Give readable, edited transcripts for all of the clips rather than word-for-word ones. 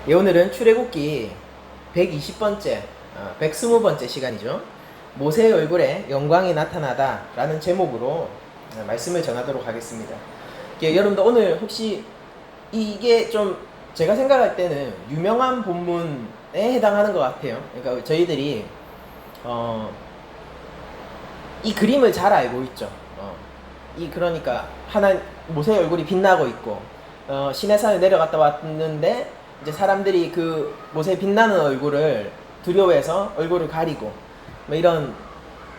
예, 오늘은 출애굽기 120번째, 120번째 시간이죠. 모세의 얼굴에 영광이 나타나다 라는 제목으로 말씀을 전하도록 하겠습니다. 예, 여러분들 오늘 혹시 이게 좀 제가 생각할 때는 유명한 본문에 해당하는 것 같아요. 그러니까 저희들이 이 그림을 잘 알고 있죠. 그러니까 모세의 얼굴이 빛나고 있고 시내산에 내려갔다 왔는데 이제 사람들이 그 모세의 빛나는 얼굴을 두려워해서 얼굴을 가리고 뭐 이런,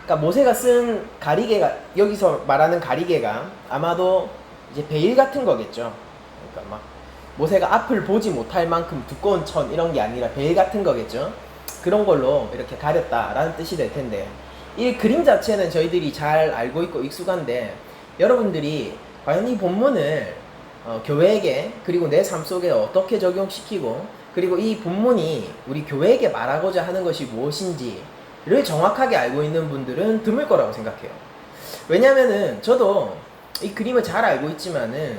그러니까 모세가 쓴 가리개가, 여기서 말하는 가리개가 아마도 이제 베일 같은 거겠죠. 그러니까 막 모세가 앞을 보지 못할 만큼 두꺼운 천 이런 게 아니라 베일 같은 거겠죠. 그런 걸로 이렇게 가렸다라는 뜻이 될 텐데, 이 그림 자체는 저희들이 잘 알고 있고 익숙한데, 여러분들이 과연 이 본문을 교회에게 그리고 내 삶 속에 어떻게 적용시키고, 그리고 이 본문이 우리 교회에게 말하고자 하는 것이 무엇인지를 정확하게 알고 있는 분들은 드물 거라고 생각해요. 왜냐면은 저도 이 그림을 잘 알고 있지만은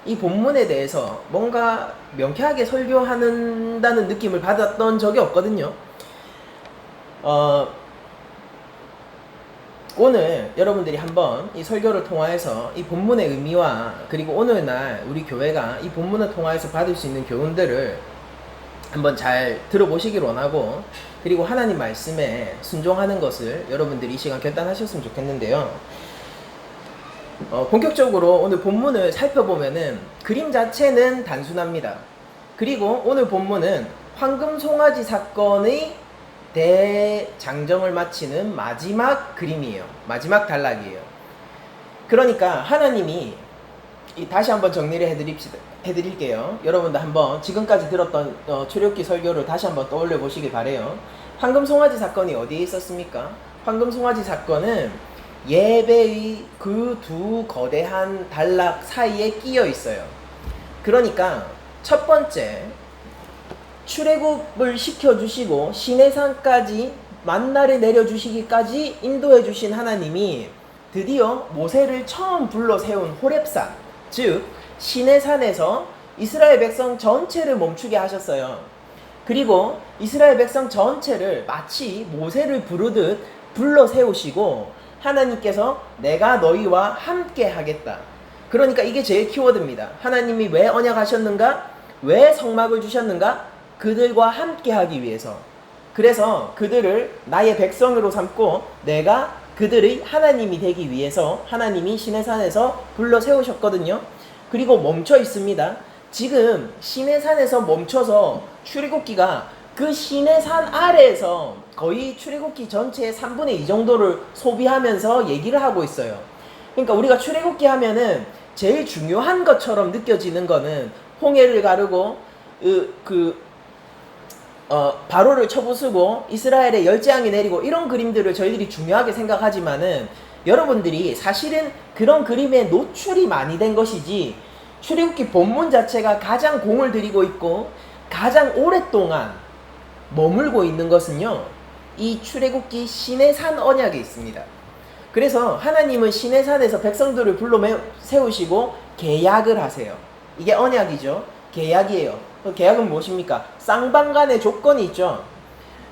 이 본문에 대해서 뭔가 명쾌하게 설교한다는 느낌을 받았던 적이 없거든요. 오늘 여러분들이 한번 이 설교를 통하여서 이 본문의 의미와 그리고 오늘날 우리 교회가 이 본문을 통하여서 받을 수 있는 교훈들을 한번 잘 들어보시길 원하고, 그리고 하나님 말씀에 순종하는 것을 여러분들이 이 시간 결단하셨으면 좋겠는데요. 본격적으로 오늘 본문을 살펴보면은 그림 자체는 단순합니다. 그리고 오늘 본문은 황금 송아지 사건의 대장정을 마치는 마지막 그림이에요. 마지막 단락이에요. 그러니까 하나님이, 다시 한번 정리를 해드릴게요. 여러분들 한번 지금까지 들었던 출애굽기 설교를 다시 한번 떠올려 보시길 바래요. 황금 송아지 사건이 어디에 있었습니까? 황금 송아지 사건은 예배의 그 두 거대한 단락 사이에 끼어 있어요. 그러니까 첫 번째, 출애굽을 시켜주시고 시내산까지 만나를 내려주시기까지 인도해주신 하나님이 드디어 모세를 처음 불러 세운 호렙산, 즉 시내산에서 이스라엘 백성 전체를 멈추게 하셨어요. 그리고 이스라엘 백성 전체를 마치 모세를 부르듯 불러 세우시고 하나님께서 내가 너희와 함께 하겠다. 그러니까 이게 제일 키워드입니다. 하나님이 왜 언약하셨는가? 왜 성막을 주셨는가? 그들과 함께 하기 위해서. 그래서 그들을 나의 백성으로 삼고 내가 그들의 하나님이 되기 위해서 하나님이 시내산에서 불러 세우셨거든요. 그리고 멈춰 있습니다. 지금 시내산에서 멈춰서 출애굽기가 그 시내산 아래에서 거의 출애굽기 전체의 3분의 2 정도를 소비하면서 얘기를 하고 있어요. 그러니까 우리가 출애굽기 하면은 제일 중요한 것처럼 느껴지는 거는 홍해를 가르고 바로를 쳐부수고 이스라엘에 열재앙이 내리고 이런 그림들을 저희들이 중요하게 생각하지만은, 여러분들이 사실은 그런 그림에 노출이 많이 된 것이지 출애굽기 본문 자체가 가장 공을 들이고 있고 가장 오랫동안 머물고 있는 것은요, 이 출애굽기 시내산 언약에 있습니다. 그래서 하나님은 시내산에서 백성들을 불러 세우시고 계약을 하세요. 이게 언약이죠. 계약이에요. 계약은 무엇입니까? 쌍방간의 조건이 있죠.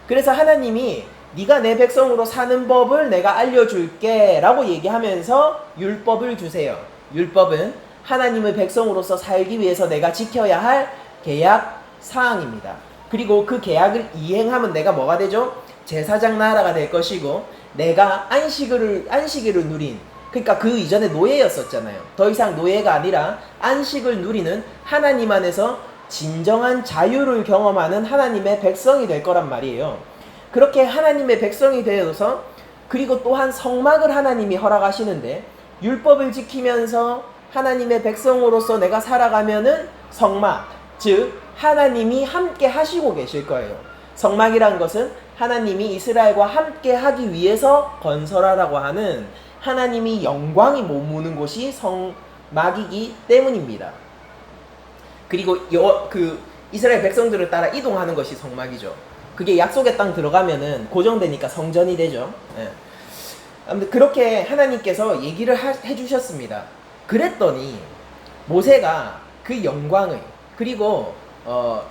그래서 하나님이 네가 내 백성으로 사는 법을 내가 알려줄게 라고 얘기하면서 율법을 주세요. 율법은 하나님의 백성으로서 살기 위해서 내가 지켜야 할 계약 사항입니다. 그리고 그 계약을 이행하면 내가 뭐가 되죠? 제사장 나라가 될 것이고, 내가 안식일을 누린, 그러니까 그 이전에 노예였었잖아요. 더 이상 노예가 아니라 안식을 누리는 하나님 안에서 진정한 자유를 경험하는 하나님의 백성이 될 거란 말이에요. 그렇게 하나님의 백성이 되어서, 그리고 또한 성막을 하나님이 허락하시는데, 율법을 지키면서 하나님의 백성으로서 내가 살아가면은 성막, 즉 하나님이 함께 하시고 계실 거예요. 성막이란 것은 하나님이 이스라엘과 함께 하기 위해서 건설하라고 하는 하나님이 영광이 머무는 곳이 성막이기 때문입니다. 그리고 이스라엘 백성들을 따라 이동하는 것이 성막이죠. 그게 약속의 땅 들어가면은 고정되니까 성전이 되죠. 예. 아무튼 그렇게 하나님께서 얘기를 해주셨습니다. 그랬더니 모세가 그 영광의, 그리고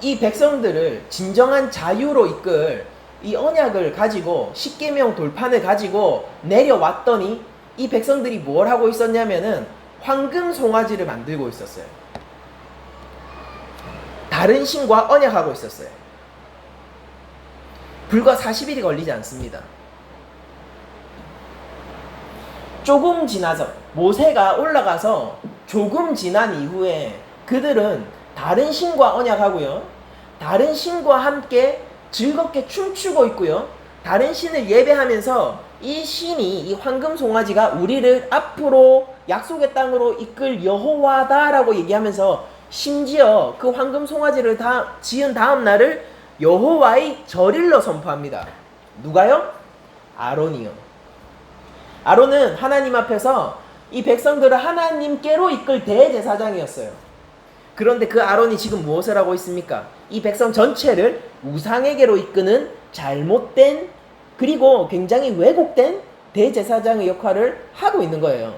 이 백성들을 진정한 자유로 이끌 이 언약을 가지고 십계명 돌판을 가지고 내려왔더니 이 백성들이 뭘 하고 있었냐면은 황금 송아지를 만들고 있었어요. 다른 신과 언약하고 있었어요. 불과 40일이 걸리지 않습니다. 조금 지나서 모세가 올라가서 조금 지난 이후에 그들은 다른 신과 언약하고요, 다른 신과 함께 즐겁게 춤추고 있고요, 다른 신을 예배하면서 이 신이, 이 황금 송아지가 우리를 앞으로 약속의 땅으로 이끌 여호와다라고 얘기하면서 심지어 그 황금 송아지를 다 지은 다음 날을 여호와의 절일로 선포합니다. 누가요? 아론이요. 아론은 하나님 앞에서 이 백성들을 하나님께로 이끌 대제사장이었어요. 그런데 그 아론이 지금 무엇을 하고 있습니까? 이 백성 전체를 우상에게로 이끄는 잘못된, 그리고 굉장히 왜곡된 대제사장의 역할을 하고 있는 거예요.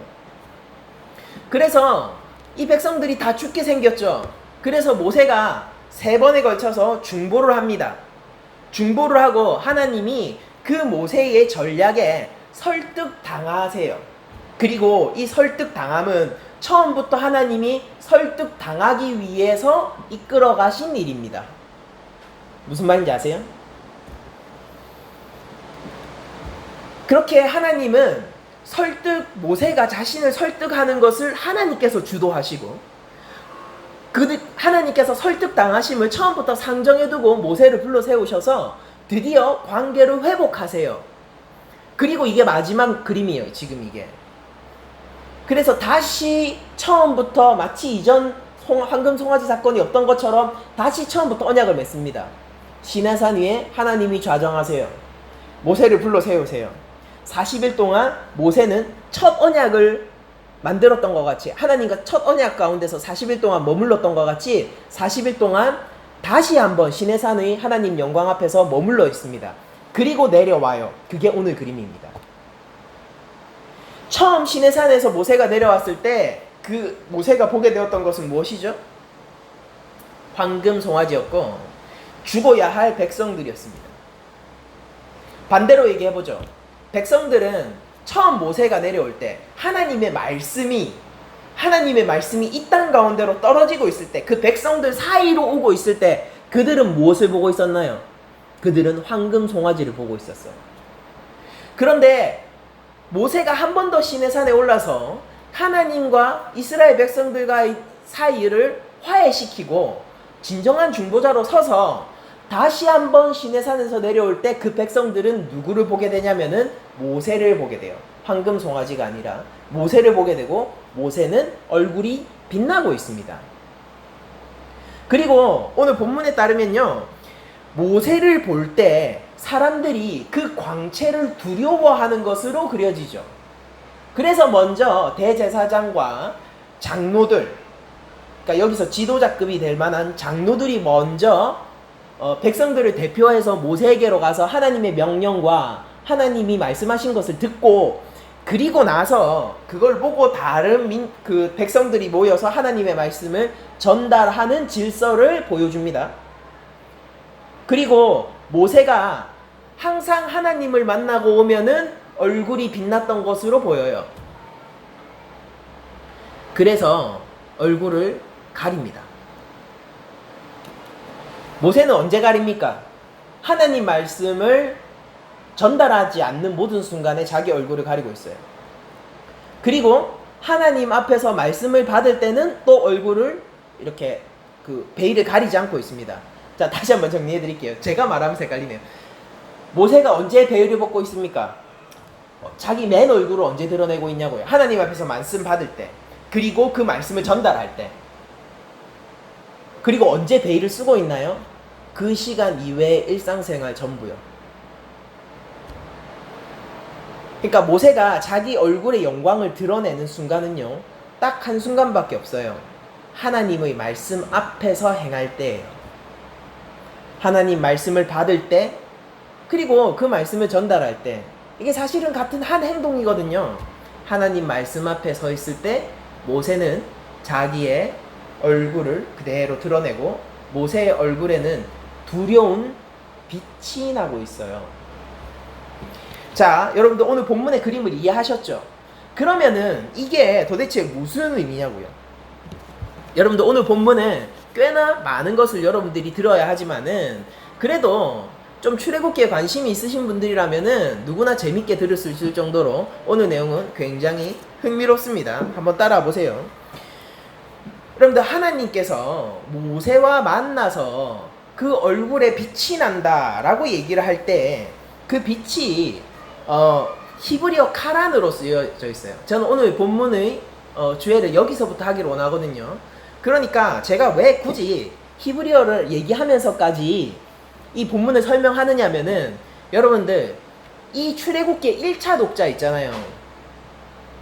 그래서 이 백성들이 다 죽게 생겼죠. 그래서 모세가 3번에 걸쳐서 중보를 합니다. 중보를 하고 하나님이 그 모세의 전략에 설득당하세요. 그리고 이 설득당함은 처음부터 하나님이 설득당하기 위해서 이끌어 가신 일입니다. 무슨 말인지 아세요? 그렇게 하나님은 모세가 자신을 설득하는 것을 하나님께서 주도하시고, 하나님께서 설득당하심을 처음부터 상정해두고 모세를 불러 세우셔서 드디어 관계를 회복하세요. 그리고 이게 마지막 그림이에요, 지금 이게. 그래서 다시 처음부터 마치 이전 황금 송아지 사건이 없던 것처럼 다시 처음부터 언약을 맺습니다. 시내산 위에 하나님이 좌정하세요. 모세를 불러 세우세요. 40일 동안 모세는 첫 언약을 만들었던 것 같이, 하나님과 첫 언약 가운데서 40일 동안 머물렀던 것 같이 40일 동안 다시 한번 시내산의 하나님 영광 앞에서 머물러 있습니다. 그리고 내려와요. 그게 오늘 그림입니다. 처음 시내산에서 모세가 내려왔을 때 그 모세가 보게 되었던 것은 무엇이죠? 황금 송아지였고 죽어야 할 백성들이었습니다. 반대로 얘기해보죠. 백성들은 처음 모세가 내려올 때 하나님의 말씀이 이 땅 가운데로 떨어지고 있을 때, 그 백성들 사이로 오고 있을 때 그들은 무엇을 보고 있었나요? 그들은 황금 송아지를 보고 있었어요. 그런데 모세가 한 번 더 시내산에 올라서 하나님과 이스라엘 백성들과의 사이를 화해시키고 진정한 중보자로 서서 다시 한번 시내산에서 내려올 때 그 백성들은 누구를 보게 되냐면은 모세를 보게 돼요. 황금 송아지가 아니라 모세를 보게 되고, 모세는 얼굴이 빛나고 있습니다. 그리고 오늘 본문에 따르면요, 모세를 볼 때 사람들이 그 광채를 두려워하는 것으로 그려지죠. 그래서 먼저 대제사장과 장로들, 그러니까 여기서 지도자급이 될 만한 장로들이 먼저 백성들을 대표해서 모세에게로 가서 하나님의 명령과 하나님이 말씀하신 것을 듣고, 그리고 나서 그걸 보고 다른 그 백성들이 모여서 하나님의 말씀을 전달하는 질서를 보여줍니다. 그리고 모세가 항상 하나님을 만나고 오면은 얼굴이 빛났던 것으로 보여요. 그래서 얼굴을 가립니다. 모세는 언제 가립니까? 하나님 말씀을 전달하지 않는 모든 순간에 자기 얼굴을 가리고 있어요. 그리고 하나님 앞에서 말씀을 받을 때는 또 얼굴을 이렇게 그 베일을 가리지 않고 있습니다. 자, 다시 한번 정리해 드릴게요. 제가 말하면서 헷갈리네요. 모세가 언제 베일을 벗고 있습니까? 자기 맨 얼굴을 언제 드러내고 있냐고요. 하나님 앞에서 말씀 받을 때, 그리고 그 말씀을 전달할 때. 그리고 언제 베일을 쓰고 있나요? 그 시간 이외의 일상생활 전부요. 그러니까 모세가 자기 얼굴의 영광을 드러내는 순간은요, 딱 한순간밖에 없어요. 하나님의 말씀 앞에서 행할 때예요. 하나님 말씀을 받을 때, 그리고 그 말씀을 전달할 때. 이게 사실은 같은 한 행동이거든요. 하나님 말씀 앞에 서 있을 때 모세는 자기의 얼굴을 그대로 드러내고, 모세의 얼굴에는 두려운 빛이 나고 있어요. 자, 여러분들 오늘 본문의 그림을 이해하셨죠? 그러면은 이게 도대체 무슨 의미냐고요? 여러분들 오늘 본문은 꽤나 많은 것을 여러분들이 들어야 하지만은 그래도 좀 출애굽기에 관심이 있으신 분들이라면은 누구나 재밌게 들을 수 있을 정도로 오늘 내용은 굉장히 흥미롭습니다. 한번 따라와 보세요. 여러분들 하나님께서 모세와 만나서 그 얼굴에 빛이 난다라고 얘기를 할 때 그 빛이 히브리어 카란으로 쓰여져 있어요. 저는 오늘 본문의 주애를 여기서부터 하기를 원하거든요. 그러니까 제가 왜 굳이 히브리어를 얘기하면서까지 이 본문을 설명하느냐면은 여러분들 이 출애굽기 1차 독자 있잖아요.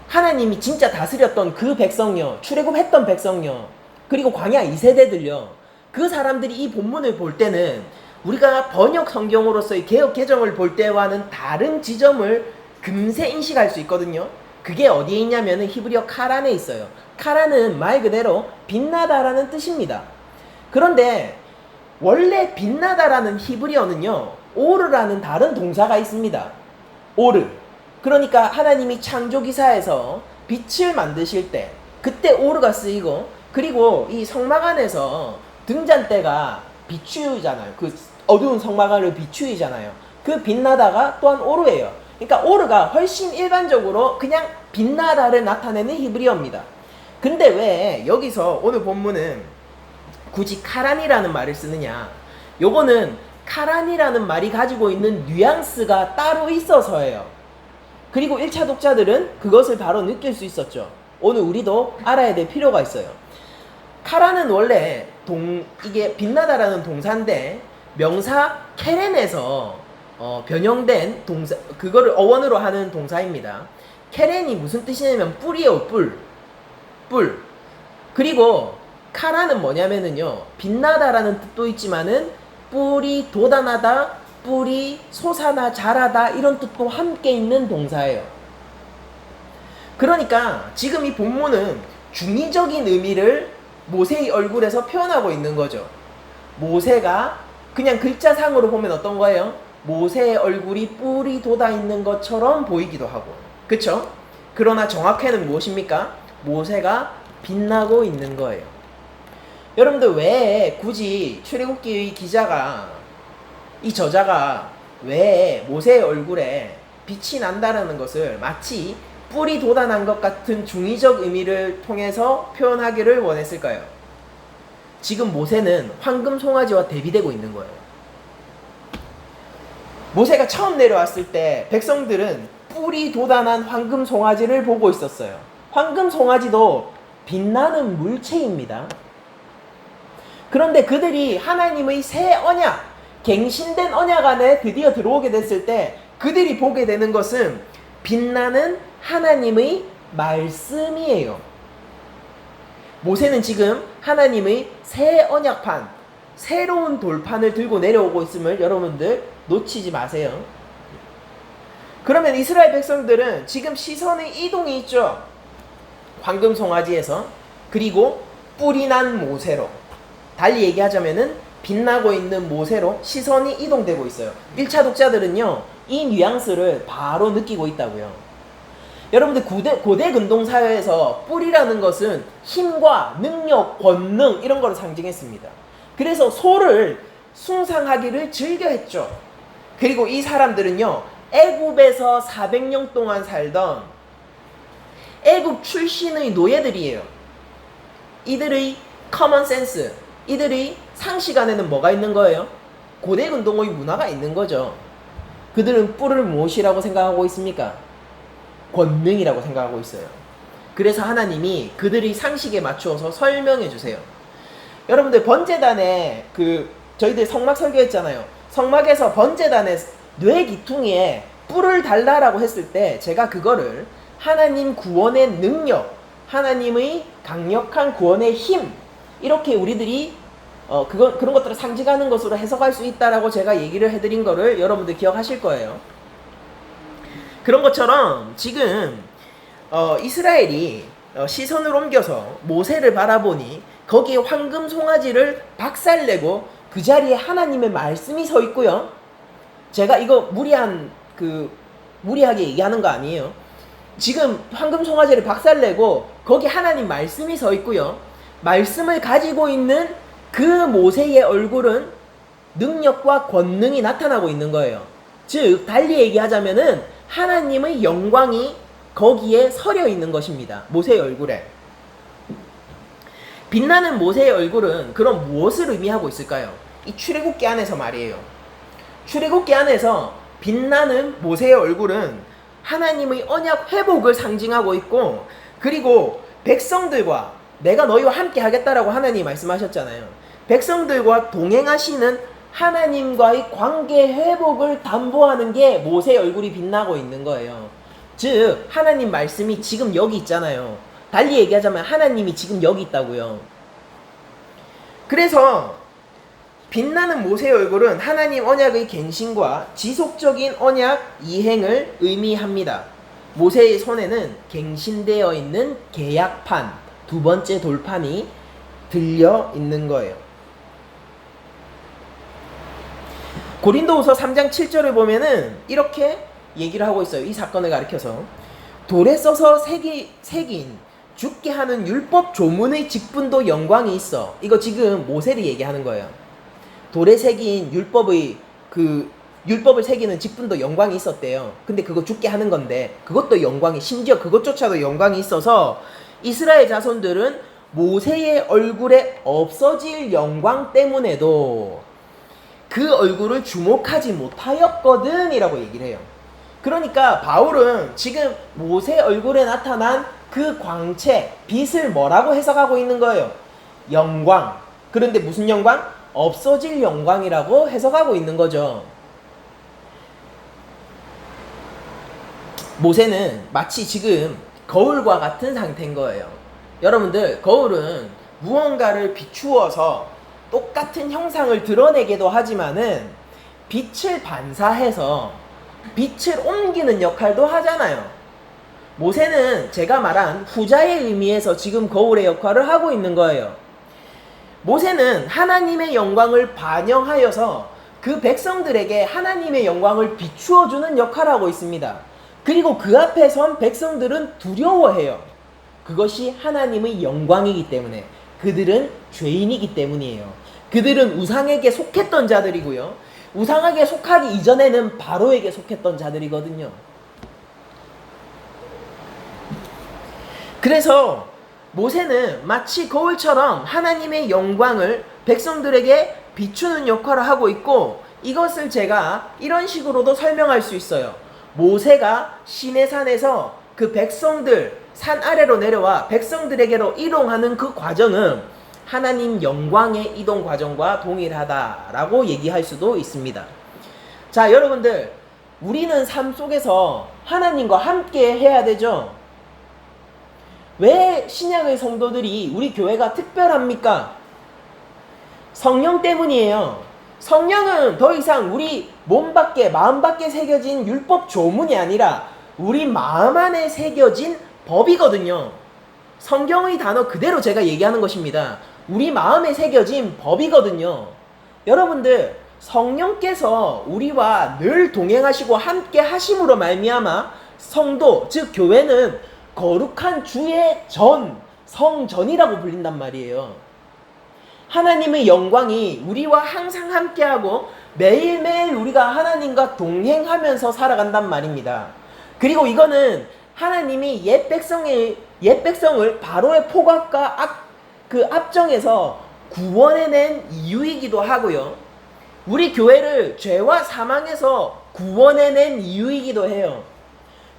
하나님이 진짜 다스렸던 그 백성요, 출애굽했던 백성요, 그리고 광야 2세대들요, 그 사람들이 이 본문을 볼 때는 우리가 번역 성경으로서의 개역 개정을 볼 때와는 다른 지점을 금세 인식할 수 있거든요. 그게 어디에 있냐면은 히브리어 카란에 있어요. 카란은 말 그대로 빛나다라는 뜻입니다. 그런데 원래 빛나다라는 히브리어는요, 오르라는 다른 동사가 있습니다. 오르. 그러니까 하나님이 창조기사에서 빛을 만드실 때 그때 오르가 쓰이고, 그리고 이 성막 안에서 등잔대가 비추이잖아요. 그 어두운 성막 안을 비추이잖아요. 그 빛나다가 또한 오르예요. 그러니까 오르가 훨씬 일반적으로 그냥 빛나다를 나타내는 히브리어입니다. 근데 왜 여기서 오늘 본문은 굳이 카란이라는 말을 쓰느냐? 요거는 카란이라는 말이 가지고 있는 뉘앙스가 따로 있어서예요. 그리고 1차 독자들은 그것을 바로 느낄 수 있었죠. 오늘 우리도 알아야 될 필요가 있어요. 카란은 원래 이게 빛나다라는 동사인데 명사 케렌에서 변형된 동사, 그거를 어원으로 하는 동사입니다. 케렌이 무슨 뜻이냐면 뿔이에요. 뿔. 그리고 카라는 뭐냐면은요, 빛나다라는 뜻도 있지만은 뿔이 돋아나다, 뿔이 솟아나 자라다, 이런 뜻도 함께 있는 동사예요. 그러니까 지금 이 본문은 중의적인 의미를 모세의 얼굴에서 표현하고 있는 거죠. 모세가 그냥 글자상으로 보면 어떤 거예요? 모세의 얼굴이 뿔이 돋아 있는 것처럼 보이기도 하고, 그쵸? 그러나 정확히는 무엇입니까? 모세가 빛나고 있는 거예요. 여러분들 왜 굳이 출애굽기의 기자가, 이 저자가 왜 모세의 얼굴에 빛이 난다라는 것을 마치 뿔이 돋아난 것 같은 중의적 의미를 통해서 표현하기를 원했을까요? 지금 모세는 황금 송아지와 대비되고 있는 거예요. 모세가 처음 내려왔을 때 백성들은 뿔이 돋아난 황금 송아지를 보고 있었어요. 황금 송아지도 빛나는 물체입니다. 그런데 그들이 하나님의 새 언약, 갱신된 언약 안에 드디어 들어오게 됐을 때 그들이 보게 되는 것은 빛나는 하나님의 말씀이에요. 모세는 지금 하나님의 새 언약판, 새로운 돌판을 들고 내려오고 있음을 여러분들 놓치지 마세요. 그러면 이스라엘 백성들은 지금 시선의 이동이 있죠. 황금 송아지에서, 그리고 뿔이 난 모세로, 달리 얘기하자면은 빛나고 있는 모세로 시선이 이동되고 있어요. 1차 독자들은요, 이 뉘앙스를 바로 느끼고 있다고요. 여러분들 고대 근동사회에서 뿔이라는 것은 힘과 능력, 권능 이런 거를 상징했습니다. 그래서 소를 숭상하기를 즐겨했죠. 그리고 이 사람들은요, 애굽에서 400년 동안 살던 애굽 출신의 노예들이에요. 이들의 커먼 센스, 이들의 상식 안에는 뭐가 있는 거예요? 고대 근동의 문화가 있는 거죠. 그들은 뿔을 무엇이라고 생각하고 있습니까? 권능이라고 생각하고 있어요. 그래서 하나님이 그들의 상식에 맞추어서 설명해 주세요. 여러분들 번제단에 저희들 성막 설교했잖아요. 성막에서 번제단에 뇌기퉁이에 뿔을 달라라고 했을 때 제가 그거를 하나님 구원의 능력, 하나님의 강력한 구원의 힘, 이렇게 우리들이 그런 것들을 상징하는 것으로 해석할 수 있다라고 제가 얘기를 해드린 거를 여러분들 기억하실 거예요. 그런 것처럼 지금 이스라엘이 시선을 옮겨서 모세를 바라보니 거기에 황금 송아지를 박살내고 그 자리에 하나님의 말씀이 서 있고요. 제가 이거 무리하게 얘기하는 거 아니에요. 지금 황금 송아지를 박살내고 거기 하나님 말씀이 서 있고요. 말씀을 가지고 있는 그 모세의 얼굴은 능력과 권능이 나타나고 있는 거예요. 즉 달리 얘기하자면은 하나님의 영광이 거기에 서려 있는 것입니다. 모세의 얼굴에. 빛나는 모세의 얼굴은 그럼 무엇을 의미하고 있을까요? 이 출애굽기 안에서 말이에요. 출애굽기 안에서 빛나는 모세의 얼굴은 하나님의 언약 회복을 상징하고 있고, 그리고 백성들과 내가 너희와 함께 하겠다라고 하나님이 말씀하셨잖아요. 백성들과 동행하시는 하나님과의 관계 회복을 담보하는 게 모세의 얼굴이 빛나고 있는 거예요. 즉 하나님 말씀이 지금 여기 있잖아요. 달리 얘기하자면 하나님이 지금 여기 있다고요. 그래서 빛나는 모세의 얼굴은 하나님 언약의 갱신과 지속적인 언약 이행을 의미합니다. 모세의 손에는 갱신되어 있는 계약판, 두 번째 돌판이 들려 있는 거예요. 고린도후서 3장 7절을 보면은 이렇게 얘기를 하고 있어요. 이 사건을 가리켜서 돌에 써서 새긴 죽게 하는 율법 조문의 직분도 영광이 있어. 이거 지금 모세를 얘기하는 거예요. 돌에 새긴 율법을 새기는 직분도 영광이 있었대요. 근데 그거 죽게 하는 건데 그것도 영광이, 심지어 그것조차도 영광이 있어서 이스라엘 자손들은 모세의 얼굴에 없어질 영광 때문에도 그 얼굴을 주목하지 못하였거든 이라고 얘기를 해요. 그러니까 바울은 지금 모세 얼굴에 나타난 그 광채, 빛을 뭐라고 해석하고 있는 거예요? 영광. 그런데 무슨 영광? 없어질 영광이라고 해석하고 있는 거죠. 모세는 마치 지금 거울과 같은 상태인 거예요. 여러분들, 거울은 무언가를 비추어서 똑같은 형상을 드러내기도 하지만은 빛을 반사해서 빛을 옮기는 역할도 하잖아요. 모세는 제가 말한 후자의 의미에서 지금 거울의 역할을 하고 있는 거예요. 모세는 하나님의 영광을 반영하여서 그 백성들에게 하나님의 영광을 비추어주는 역할을 하고 있습니다. 그리고 그 앞에 선 백성들은 두려워해요. 그것이 하나님의 영광이기 때문에. 그들은 죄인이기 때문이에요. 그들은 우상에게 속했던 자들이고요. 우상에게 속하기 이전에는 바로에게 속했던 자들이거든요. 그래서 모세는 마치 거울처럼 하나님의 영광을 백성들에게 비추는 역할을 하고 있고, 이것을 제가 이런 식으로도 설명할 수 있어요. 모세가 시내산에서 그 백성들 산 아래로 내려와 백성들에게로 이동하는 그 과정은 하나님 영광의 이동 과정과 동일하다라고 얘기할 수도 있습니다. 자, 여러분들, 우리는 삶 속에서 하나님과 함께 해야 되죠. 왜 신약의 성도들이 우리 교회가 특별합니까? 성령 때문이에요. 성령은 더 이상 우리 몸 밖에, 마음 밖에 새겨진 율법 조문이 아니라 우리 마음 안에 새겨진 법이거든요. 성경의 단어 그대로 제가 얘기하는 것입니다. 우리 마음에 새겨진 법이거든요. 여러분들, 성령께서 우리와 늘 동행하시고 함께 하심으로 말미암아 성도, 즉 교회는 거룩한 주의 전, 성전이라고 불린단 말이에요. 하나님의 영광이 우리와 항상 함께하고 매일매일 우리가 하나님과 동행하면서 살아간단 말입니다. 그리고 이거는 하나님이 옛 백성을 바로의 포갑과 압정에서 구원해낸 이유이기도 하고요. 우리 교회를 죄와 사망에서 구원해낸 이유이기도 해요.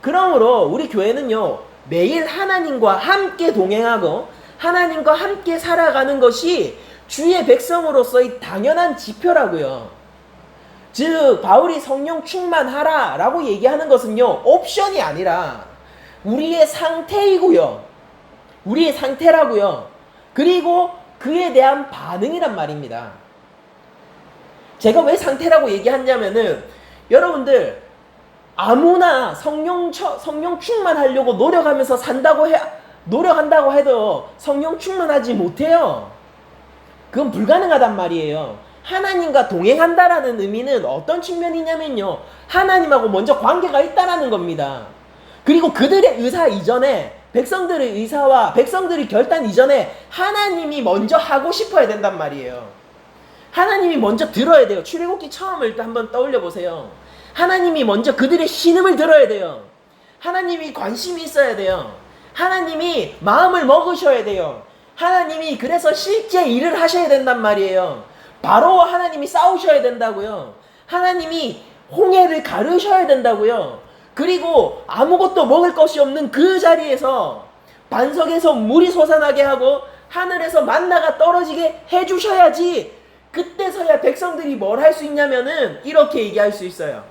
그러므로 우리 교회는요, 매일 하나님과 함께 동행하고 하나님과 함께 살아가는 것이 주의 백성으로서의 당연한 지표라고요. 즉 바울이 성령 충만하라 라고 얘기하는 것은요, 옵션이 아니라 우리의 상태이고요. 우리의 상태라고요. 그리고 그에 대한 반응이란 말입니다. 제가 왜 상태라고 얘기하냐면은, 여러분들 아무나 성령 충만하려고 노력한다고 해도 성령 충만하지 못해요. 그건 불가능하단 말이에요. 하나님과 동행한다라는 의미는 어떤 측면이냐면요, 하나님하고 먼저 관계가 있다라는 겁니다. 그리고 그들의 의사 이전에, 백성들의 의사와 백성들의 결단 이전에 하나님이 먼저 하고 싶어야 된단 말이에요. 하나님이 먼저 들어야 돼요. 출애굽기 처음을 한번 떠올려 보세요. 하나님이 먼저 그들의 신음을 들어야 돼요. 하나님이 관심이 있어야 돼요. 하나님이 마음을 먹으셔야 돼요. 하나님이 그래서 실제 일을 하셔야 된단 말이에요. 바로 하나님이 싸우셔야 된다고요. 하나님이 홍해를 가르셔야 된다고요. 그리고 아무것도 먹을 것이 없는 그 자리에서 반석에서 물이 솟아나게 하고 하늘에서 만나가 떨어지게 해주셔야지, 그때서야 백성들이 뭘 할 수 있냐면은 이렇게 얘기할 수 있어요.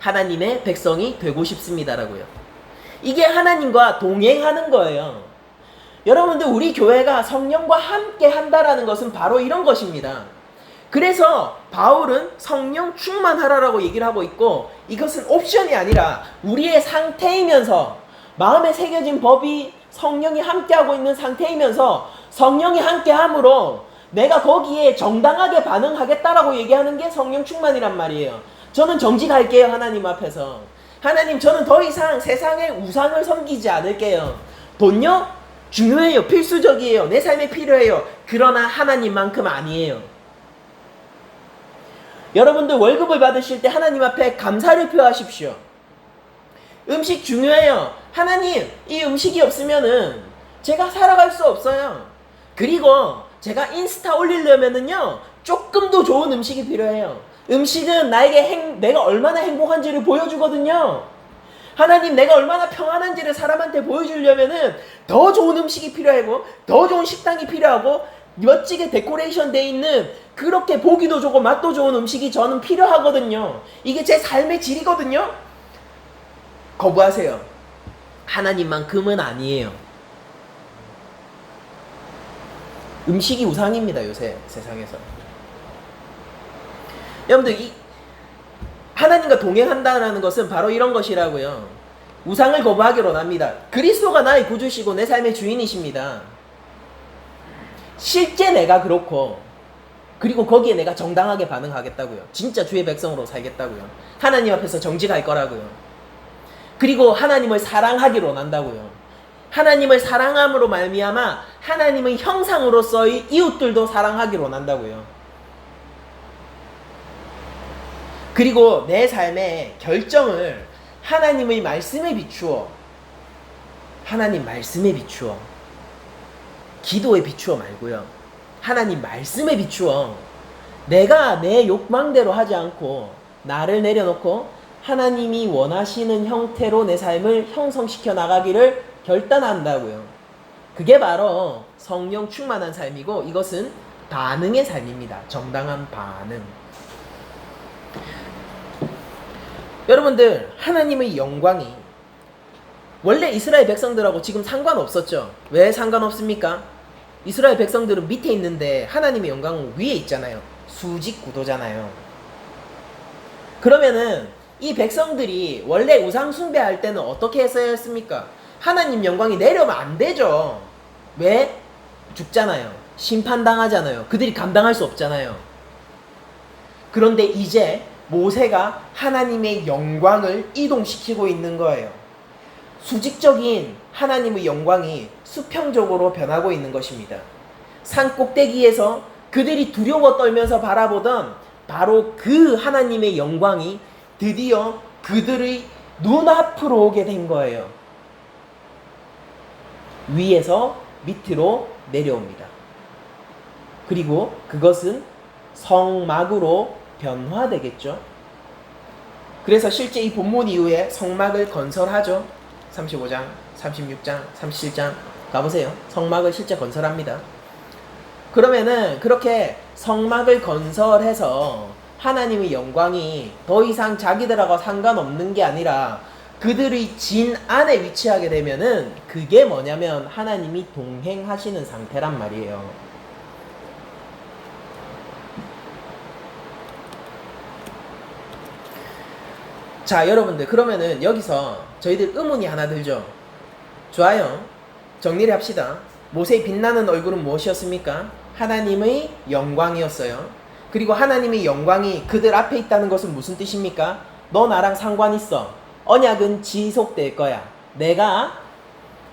하나님의 백성이 되고 싶습니다라고요. 이게 하나님과 동행하는 거예요. 여러분들, 우리 교회가 성령과 함께 한다라는 것은 바로 이런 것입니다. 그래서 바울은 성령 충만하라라고 얘기를 하고 있고, 이것은 옵션이 아니라 우리의 상태이면서, 마음에 새겨진 법이 성령이 함께하고 있는 상태이면서 성령이 함께함으로 내가 거기에 정당하게 반응하겠다라고 얘기하는 게 성령 충만이란 말이에요. 저는 정직할게요. 하나님 앞에서. 하나님, 저는 더 이상 세상의 우상을 섬기지 않을게요. 돈요? 중요해요. 필수적이에요. 내 삶에 필요해요. 그러나 하나님만큼 아니에요. 여러분들, 월급을 받으실 때 하나님 앞에 감사를 표하십시오. 음식 중요해요. 하나님, 이 음식이 없으면은 제가 살아갈 수 없어요. 그리고 제가 인스타 올리려면은요, 조금 더 좋은 음식이 필요해요. 음식은 나에게 내가 얼마나 행복한지를 보여주거든요. 하나님, 내가 얼마나 평안한지를 사람한테 보여주려면은 더 좋은 음식이 필요하고, 더 좋은 식당이 필요하고, 멋지게 데코레이션 돼 있는, 그렇게 보기도 좋고 맛도 좋은 음식이 저는 필요하거든요. 이게 제 삶의 질이거든요. 거부하세요. 하나님만큼은 아니에요. 음식이 우상입니다, 요새 세상에서. 여러분들, 하나님과 동행한다는 것은 바로 이런 것이라고요. 우상을 거부하기로 합니다. 그리스도가 나의 구주시고 내 삶의 주인이십니다. 실제 내가 그렇고, 그리고 거기에 내가 정당하게 반응하겠다고요. 진짜 주의 백성으로 살겠다고요. 하나님 앞에서 정직할 거라고요. 그리고 하나님을 사랑하기로 한다고요. 하나님을 사랑함으로 말미암아 하나님의 형상으로서의 이웃들도 사랑하기로 한다고요. 그리고 내 삶의 결정을 하나님의 말씀에 비추어, 하나님 말씀에 비추어, 기도에 비추어 말고요. 하나님 말씀에 비추어 내가 내 욕망대로 하지 않고 나를 내려놓고 하나님이 원하시는 형태로 내 삶을 형성시켜 나가기를 결단한다고요. 그게 바로 성령 충만한 삶이고, 이것은 반응의 삶입니다. 정당한 반응. 여러분들, 하나님의 영광이 원래 이스라엘 백성들하고 지금 상관없었죠. 왜 상관없습니까? 이스라엘 백성들은 밑에 있는데 하나님의 영광은 위에 있잖아요. 수직 구도잖아요. 그러면은 이 백성들이 원래 우상 숭배할 때는 어떻게 했어야 했습니까? 하나님 영광이 내려오면 안 되죠. 왜? 죽잖아요. 심판당하잖아요. 그들이 감당할 수 없잖아요. 그런데 이제 모세가 하나님의 영광을 이동시키고 있는 거예요. 수직적인 하나님의 영광이 수평적으로 변하고 있는 것입니다. 산 꼭대기에서 그들이 두려워 떨면서 바라보던 바로 그 하나님의 영광이 드디어 그들의 눈앞으로 오게 된 거예요. 위에서 밑으로 내려옵니다. 그리고 그것은 성막으로 변화되겠죠. 그래서 실제 이 본문 이후에 성막을 건설하죠. 35장, 36장, 37장 가보세요. 성막을 실제 건설합니다. 그러면은 그렇게 성막을 건설해서 하나님의 영광이 더 이상 자기들하고 상관없는 게 아니라 그들의 진 안에 위치하게 되면은 그게 뭐냐면 하나님이 동행하시는 상태란 말이에요. 자, 여러분들, 그러면은 여기서 저희들 의문이 하나 들죠. 좋아요. 정리를 합시다. 모세의 빛나는 얼굴은 무엇이었습니까? 하나님의 영광이었어요. 그리고 하나님의 영광이 그들 앞에 있다는 것은 무슨 뜻입니까? 너 나랑 상관 있어. 언약은 지속될 거야. 내가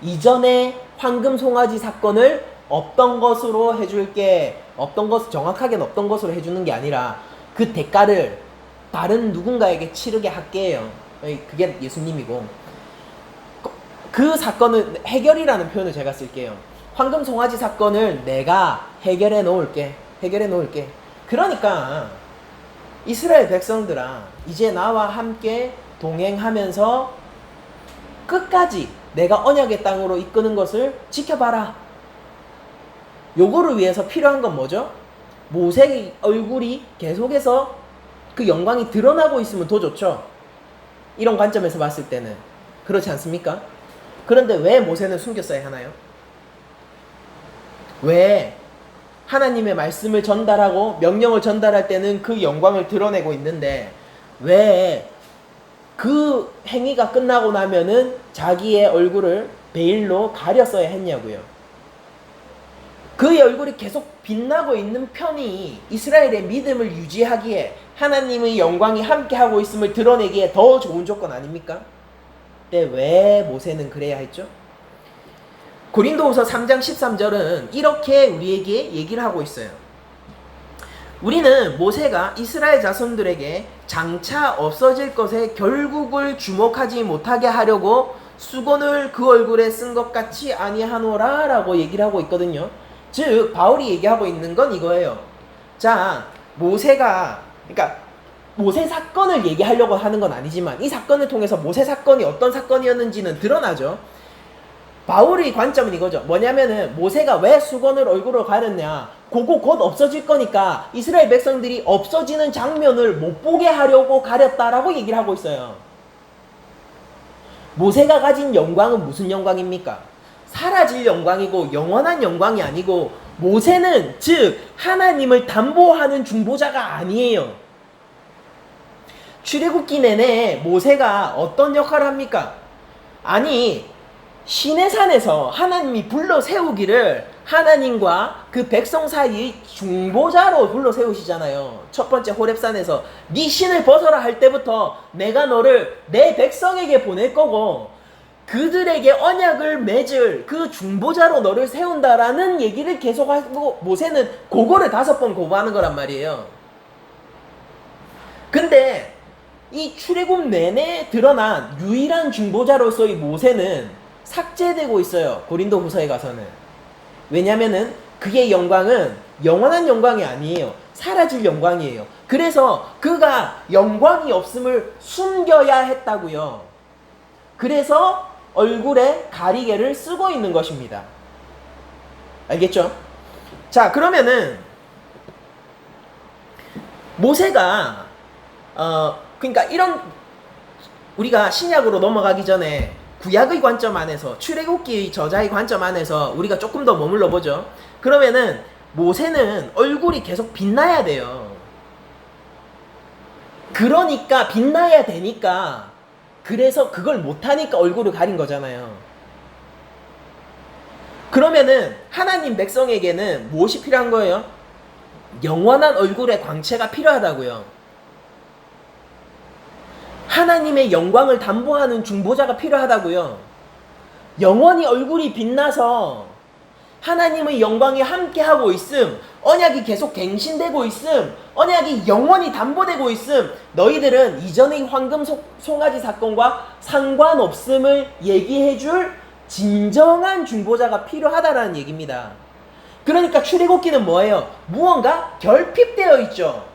이전에 황금 송아지 사건을 없던 것으로 해줄게. 없던 것, 정확하게는 없던 것으로 해주는 게 아니라 그 대가를 다른 누군가에게 치르게 할게요. 그게 예수님이고, 그 사건은 해결이라는 표현을 제가 쓸게요. 황금 송아지 사건을 내가 해결해 놓을게. 그러니까 이스라엘 백성들아, 이제 나와 함께 동행하면서 끝까지 내가 언약의 땅으로 이끄는 것을 지켜봐라. 요거를 위해서 필요한 건 뭐죠? 모세의 얼굴이 계속해서 그 영광이 드러나고 있으면 더 좋죠. 이런 관점에서 봤을 때는 그렇지 않습니까? 그런데 왜 모세는 숨겼어야 하나요? 왜 하나님의 말씀을 전달하고 명령을 전달할 때는 그 영광을 드러내고 있는데 왜 그 행위가 끝나고 나면은 자기의 얼굴을 베일로 가렸어야 했냐고요. 그의 얼굴이 계속 빛나고 있는 편이 이스라엘의 믿음을 유지하기에, 하나님의 영광이 함께하고 있음을 드러내기에 더 좋은 조건 아닙니까? 근데 왜 모세는 그래야 했죠? 고린도후서 3장 13절은 이렇게 우리에게 얘기를 하고 있어요. 우리는 모세가 이스라엘 자손들에게 장차 없어질 것에 결국을 주목하지 못하게 하려고 수건을 그 얼굴에 쓴 것 같이 아니하노라 라고 얘기를 하고 있거든요. 즉 바울이 얘기하고 있는 건 이거예요. 자, 모세가, 그러니까 모세 사건을 얘기하려고 하는 건 아니지만 이 사건을 통해서 모세 사건이 어떤 사건이었는지는 드러나죠. 바울의 관점은 이거죠. 뭐냐면은 모세가 왜 수건을 얼굴로 가렸냐, 그거 곧 없어질 거니까 이스라엘 백성들이 없어지는 장면을 못 보게 하려고 가렸다라고 얘기를 하고 있어요. 모세가 가진 영광은 무슨 영광입니까? 사라질 영광이고 영원한 영광이 아니고, 모세는 즉 하나님을 담보하는 중보자가 아니에요. 출애굽기 내내 모세가 어떤 역할을 합니까? 아니, 시내산에서 하나님이 불러 세우기를 하나님과 그 백성 사이의 중보자로 불러 세우시잖아요. 첫 번째 호렙산에서 네 신을 벗어라 할 때부터 내가 너를 내 백성에게 보낼 거고 그들에게 언약을 맺을 그 중보자로 너를 세운다라는 얘기를 계속하고, 모세는 그거를 5번 고발하는 거란 말이에요. 근데 이 출애굽 내내 드러난 유일한 중보자로서의 모세는 삭제되고 있어요. 고린도후서에 가서는. 왜냐면은 그의 영광은 영원한 영광이 아니에요. 사라질 영광이에요. 그래서 그가 영광이 없음을 숨겨야 했다고요. 그래서 얼굴에 가리개를 쓰고 있는 것입니다. 알겠죠? 자, 그러면은 모세가 그러니까 이런, 우리가 신약으로 넘어가기 전에 구약의 관점 안에서, 출애굽기의 저자의 관점 안에서 우리가 조금 더 머물러 보죠. 그러면은 모세는 얼굴이 계속 빛나야 돼요. 그러니까 빛나야 되니까, 그래서 그걸 못하니까 얼굴을 가린 거잖아요. 그러면은 하나님 백성에게는 무엇이 필요한 거예요? 영원한 얼굴의 광채가 필요하다고요. 하나님의 영광을 담보하는 중보자가 필요하다고요. 영원히 얼굴이 빛나서 하나님의 영광이 함께하고 있음, 언약이 계속 갱신되고 있음, 언약이 영원히 담보되고 있음, 너희들은 이전의 황금 송아지 사건과 상관없음을 얘기해줄 진정한 중보자가 필요하다라는 얘기입니다. 그러니까 출애굽기는 뭐예요? 무언가 결핍되어 있죠.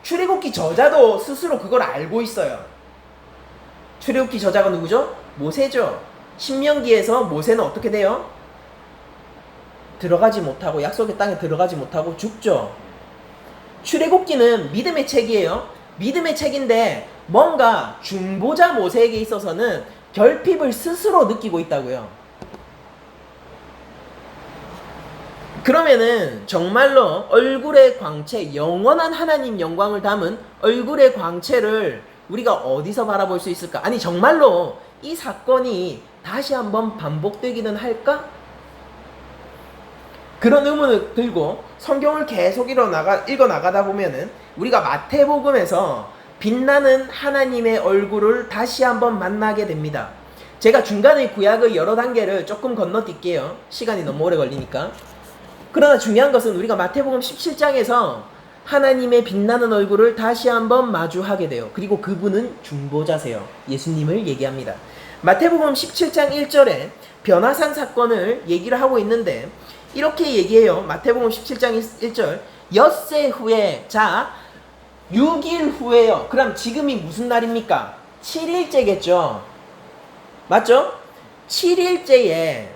출애굽기 저자도 스스로 그걸 알고 있어요. 출애굽기 저자가 누구죠? 모세죠. 신명기에서 모세는 어떻게 돼요? 들어가지 못하고, 약속의 땅에 들어가지 못하고 죽죠. 출애굽기는 믿음의 책이에요. 믿음의 책인데 뭔가 중보자 모세에게 있어서는 결핍을 스스로 느끼고 있다고요. 그러면은 정말로 얼굴의 광채, 영원한 하나님 영광을 담은 얼굴의 광채를 우리가 어디서 바라볼 수 있을까? 아니, 정말로 이 사건이 다시 한번 반복되기는 할까? 그런 의문을 들고 성경을 계속 읽어 나가다 보면은 우리가 마태복음에서 빛나는 하나님의 얼굴을 다시 한번 만나게 됩니다. 제가 중간에 구약의 여러 단계를 조금 건너뛸게요. 시간이 너무 오래 걸리니까. 그러나 중요한 것은 우리가 마태복음 17장에서 하나님의 빛나는 얼굴을 다시 한번 마주하게 돼요. 그리고 그분은 중보자세요. 예수님을 얘기합니다. 마태복음 17장 1절에 변화산 사건을 얘기를 하고 있는데 이렇게 얘기해요. 마태복음 17장 1절 엿새 후에, 자 6일 후에요. 그럼 지금이 무슨 날입니까? 7일째겠죠. 맞죠? 7일째에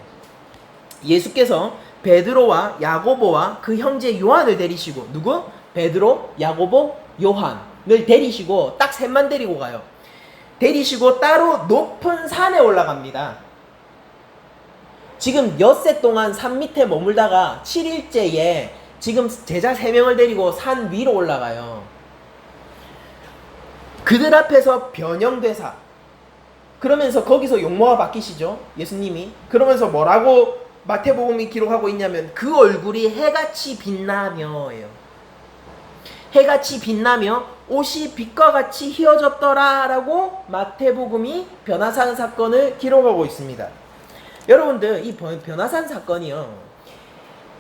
예수께서 베드로와 야고보와 그 형제 요한을 데리시고, 누구? 베드로, 야고보, 요한을 데리시고 딱 셋만 데리고 가요. 데리시고 따로 높은 산에 올라갑니다. 지금 엿새 동안 산 밑에 머물다가 7일째에 지금 제자 3명을 데리고 산 위로 올라가요. 그들 앞에서 변형되사, 그러면서 거기서 용모가 바뀌시죠. 예수님이. 그러면서 뭐라고 마태복음이 기록하고 있냐면 그 얼굴이 해같이 빛나며예요. 해같이 빛나며 옷이 빛과 같이 휘어졌더라 라고 마태복음이 변화산 사건을 기록하고 있습니다. 여러분들, 이 변화산 사건이요,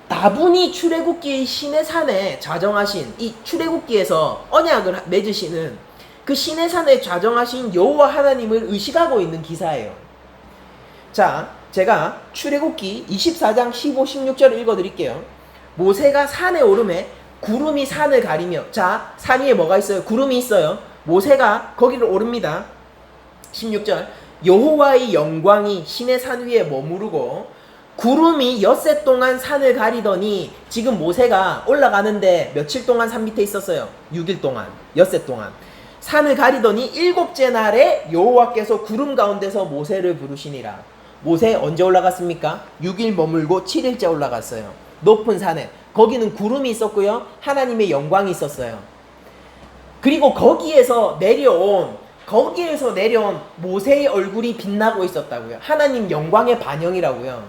다분히 출애굽기의 시내산에 좌정하신, 이 출애굽기에서 언약을 맺으시는 그 시내산에 좌정하신 여호와 하나님을 의식하고 있는 기사예요. 자, 제가 출애굽기 24장 15, 16절을 읽어드릴게요. 모세가 산에 오르매 구름이 산을 가리며, 자, 산 위에 뭐가 있어요? 구름이 있어요. 모세가 거기를 오릅니다. 16절 여호와의 영광이 시내산 위에 머무르고 구름이 엿새 동안 산을 가리더니, 지금 모세가 올라가는데 며칠 동안 산 밑에 있었어요? 6일 동안, 엿새 동안 산을 가리더니 7째 날에 여호와께서 구름 가운데서 모세를 부르시니라. 모세 언제 올라갔습니까? 6일 머물고 7일째 올라갔어요. 높은 산에. 거기는 구름이 있었고요, 하나님의 영광이 있었어요. 그리고 거기에서 내려온 모세의 얼굴이 빛나고 있었다고요. 하나님 영광의 반영이라고요.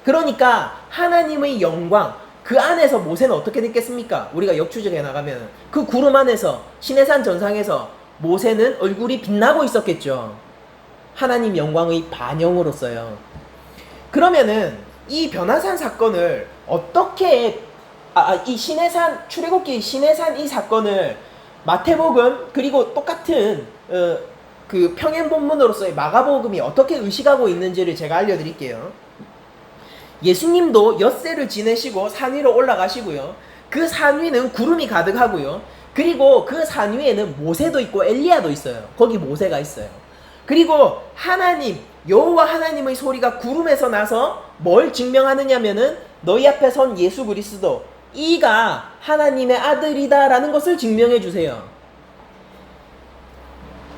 그러니까 하나님의 영광, 그 안에서 모세는 어떻게 됐겠습니까? 우리가 역추적해 나가면 그 구름 안에서, 시내산 전상에서 모세는 얼굴이 빛나고 있었겠죠. 하나님 영광의 반영으로서요. 그러면은 이 변화산 사건을 어떻게, 이 시내산, 출애굽기 시내산 이 사건을 마태복음 그리고 똑같은 그 평행 본문으로서의 마가복음이 어떻게 의식하고 있는지를 제가 알려드릴게요. 예수님도 엿새를 지내시고 산 위로 올라가시고요, 그 산 위는 구름이 가득하고요, 그리고 그 산 위에는 모세도 있고 엘리야도 있어요. 거기 모세가 있어요. 그리고 하나님, 여호와 하나님의 소리가 구름에서 나서 뭘 증명하느냐면은 너희 앞에 선 예수 그리스도, 이가 하나님의 아들이다 라는 것을 증명해 주세요.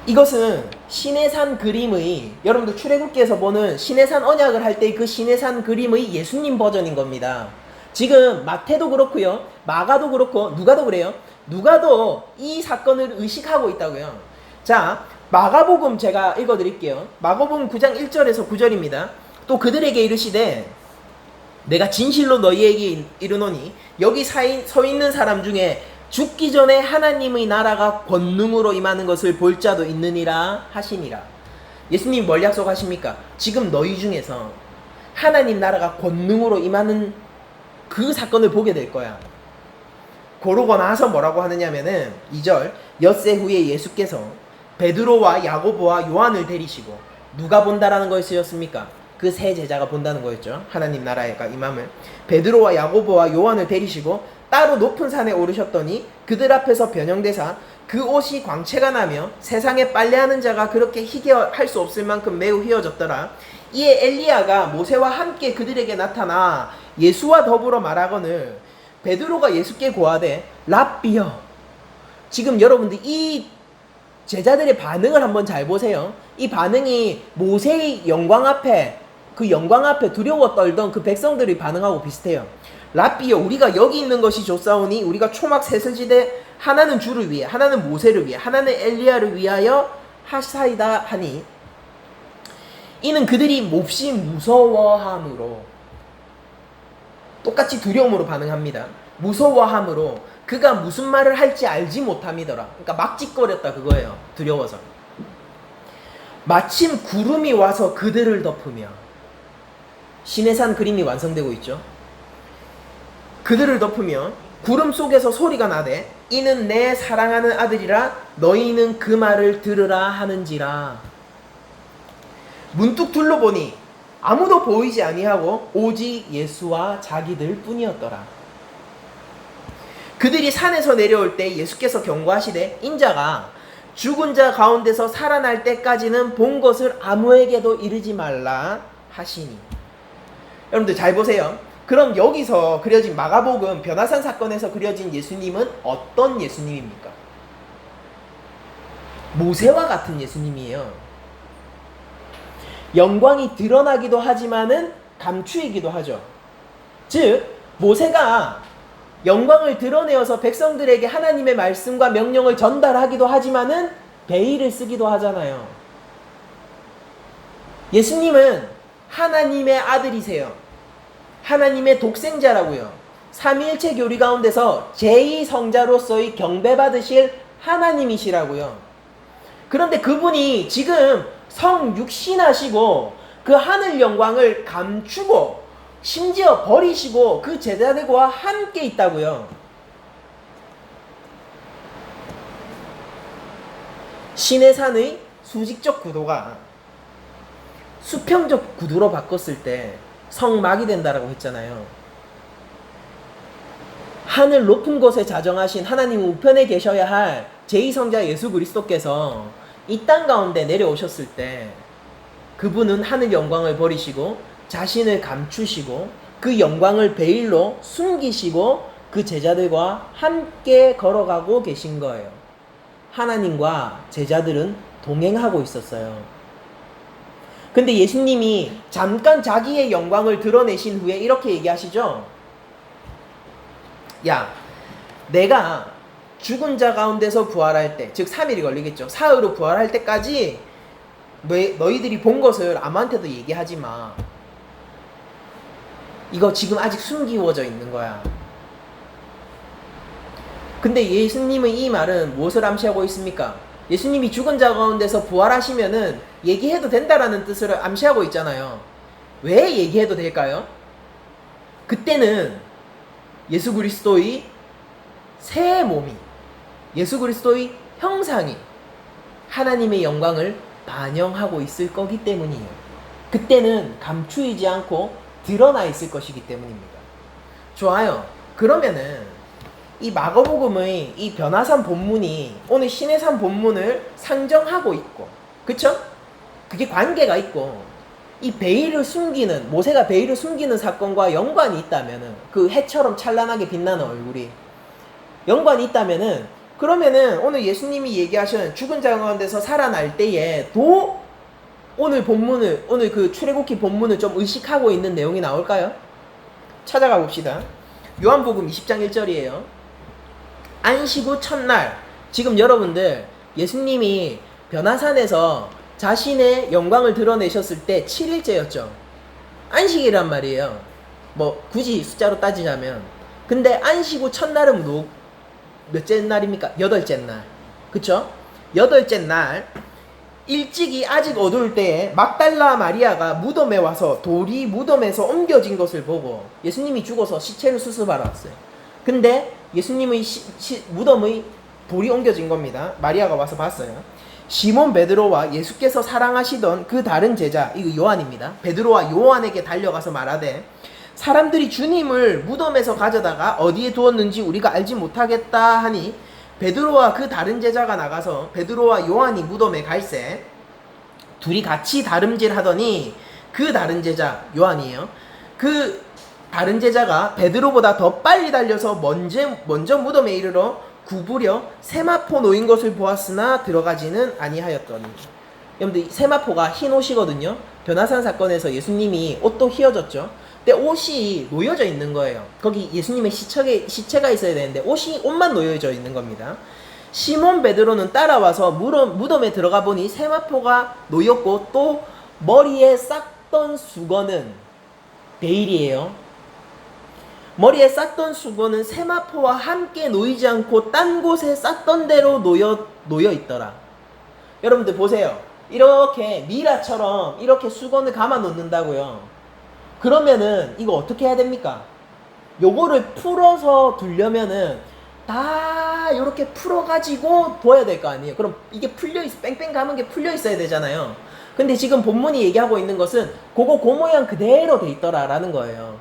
이것은 시내산 그림의, 여러분들 출애굽기에서 보는 시내산 언약을 할 때 그 시내산 그림의 예수님 버전인 겁니다. 지금 마태도 그렇고요, 마가도 그렇고, 누가도 그래요. 누가도 이 사건을 의식하고 있다고요. 자, 마가복음 제가 읽어드릴게요. 마가복음 9장 1절에서 9절입니다. 또 그들에게 이르시되 내가 진실로 너희에게 이르노니 여기 서 있는 사람 중에 죽기 전에 하나님의 나라가 권능으로 임하는 것을 볼 자도 있느니라 하시니라. 예수님 뭘 약속하십니까? 지금 너희 중에서 하나님 나라가 권능으로 임하는 그 사건을 보게 될 거야. 그러고 나서 뭐라고 하느냐면은 2절 엿새 후에 예수께서 베드로와 야고보와 요한을 데리시고, 누가 본다라는 거였습니까? 그 세 제자가 본다는 거였죠. 하나님 나라가 임함을. 베드로와 야고보와 요한을 데리시고 따로 높은 산에 오르셨더니 그들 앞에서 변형되사 그 옷이 광채가 나며 세상에 빨래하는 자가 그렇게 희게 할 수 없을 만큼 매우 휘어졌더라. 이에 엘리야가 모세와 함께 그들에게 나타나 예수와 더불어 말하거늘 베드로가 예수께 고하되 랍비여. 지금 여러분들 이 제자들의 반응을 한번 잘 보세요. 이 반응이 모세의 영광 앞에, 그 영광 앞에 두려워 떨던 그 백성들의 반응하고 비슷해요. 랍비여, 우리가 여기 있는 것이 좋사오니 우리가 초막 세슬지대 하나는 주를 위해, 하나는 모세를 위해, 하나는 엘리야를 위하여 하사이다 하니, 이는 그들이 몹시 무서워함으로. 똑같이 두려움으로 반응합니다. 무서워함으로 그가 무슨 말을 할지 알지 못함이더라. 그러니까 막짓거렸다 그거예요. 두려워서. 마침 구름이 와서 그들을 덮으며, 시내산 그림이 완성되고 있죠. 그들을 덮으며 구름 속에서 소리가 나되 이는 내 사랑하는 아들이라 너희는 그 말을 들으라 하는지라. 문득 둘러보니 아무도 보이지 아니하고 오직 예수와 자기들 뿐이었더라. 그들이 산에서 내려올 때 예수께서 경고하시되 인자가 죽은 자 가운데서 살아날 때까지는 본 것을 아무에게도 이르지 말라 하시니. 여러분들 잘 보세요. 그럼 여기서 그려진 마가복음 변화산 사건에서 그려진 예수님은 어떤 예수님입니까? 모세와 같은 예수님이에요. 영광이 드러나기도 하지만은 감추이기도 하죠. 즉 모세가 영광을 드러내어서 백성들에게 하나님의 말씀과 명령을 전달하기도 하지만은 베일을 쓰기도 하잖아요. 예수님은 하나님의 아들이세요. 하나님의 독생자라고요. 삼위일체 교리 가운데서 제2성자로서의 경배받으실 하나님이시라고요. 그런데 그분이 지금 성육신하시고 그 하늘 영광을 감추고 심지어 버리시고 그 제자들과 함께 있다고요. 시내산의 수직적 구도가 수평적 구도로 바꿨을 때 성막이 된다라고 했잖아요. 하늘 높은 곳에 자정하신 하나님 우편에 계셔야 할 제2성자 예수 그리스도께서 이 땅 가운데 내려오셨을 때 그분은 하늘 영광을 버리시고 자신을 감추시고 그 영광을 베일로 숨기시고 그 제자들과 함께 걸어가고 계신 거예요. 하나님과 제자들은 동행하고 있었어요. 근데 예수님이 잠깐 자기의 영광을 드러내신 후에 이렇게 얘기하시죠. 야, 내가 죽은 자 가운데서 부활할 때, 즉 3일이 걸리겠죠. 사흘로 부활할 때까지 너희들이 본 것을 아무한테도 얘기하지 마. 이거 지금 아직 숨기워져 있는 거야. 근데 예수님은 이 말은 무엇을 암시하고 있습니까? 예수님이 죽은 자 가운데서 부활하시면은 얘기해도 된다라는 뜻을 암시하고 있잖아요. 왜 얘기해도 될까요? 그때는 예수 그리스도의 새 몸이, 예수 그리스도의 형상이 하나님의 영광을 반영하고 있을 거기 때문이에요. 그때는 감추이지 않고 드러나 있을 것이기 때문입니다. 좋아요. 그러면은 이 마가복음의 이 변화산 본문이 오늘 시내산 본문을 상정하고 있고, 그쵸? 그게 관계가 있고, 이 베일을 숨기는, 모세가 베일을 숨기는 사건과 연관이 있다면은, 그 해처럼 찬란하게 빛나는 얼굴이 연관이 있다면은, 그러면은 오늘 예수님이 얘기하신 죽은 자 가운데서 살아날 때에도 오늘 본문을, 오늘 그 출애굽기 본문을 좀 의식하고 있는 내용이 나올까요? 찾아가 봅시다. 요한복음 20장 1절이에요. 안식 후 첫날, 지금 여러분들 예수님이 변화산에서 자신의 영광을 드러내셨을 때 7일째였죠. 안식이란 말이에요. 뭐 굳이 숫자로 따지자면. 근데 안식 후 첫날은 몇째 날입니까? 8째 날. 그쵸? 8째 날 일찍이 아직 어두울 때에 막달라 마리아가 무덤에 와서 돌이 무덤에서 옮겨진 것을 보고, 예수님이 죽어서 시체를 수습하러 왔어요. 근데 예수님의 무덤의 돌이 옮겨진 겁니다. 마리아가 와서 봤어요. 시몬 베드로와 예수께서 사랑하시던 그 다른 제자, 이거 요한입니다. 베드로와 요한에게 달려가서 말하되 사람들이 주님을 무덤에서 가져다가 어디에 두었는지 우리가 알지 못하겠다 하니, 베드로와 그 다른 제자가 나가서 베드로와 요한이 무덤에 갈새 둘이 같이 다름질 하더니, 그 다른 제자 요한이에요. 그 다른 제자가 베드로보다 더 빨리 달려서 먼저 무덤에 이르러 구부려 세마포 놓인 것을 보았으나 들어가지는 아니하였더니. 여러분들 세마포가 흰 옷이거든요. 변화산 사건에서 예수님이 옷도 휘어졌죠. 근데 옷이 놓여져 있는 거예요. 거기 예수님의 시체가 있어야 되는데 옷만 놓여져 있는 겁니다. 시몬 베드로는 따라와서 무덤에 들어가 보니 세마포가 놓였고 또 머리에 쌌던 수건은 베일이에요. 머리에 쌌던 수건은 세마포와 함께 놓이지 않고 딴 곳에 쌌던 대로 놓여 있더라. 여러분들 보세요. 이렇게 미라처럼 이렇게 수건을 감아 놓는다고요. 그러면은 이거 어떻게 해야 됩니까? 요거를 풀어서 두려면은 다 이렇게 풀어가지고 둬야 될 거 아니에요. 그럼 이게 뺑뺑 감은 게 풀려 있어야 되잖아요. 근데 지금 본문이 얘기하고 있는 것은 그거 그 모양 그대로 돼 있더라라는 거예요.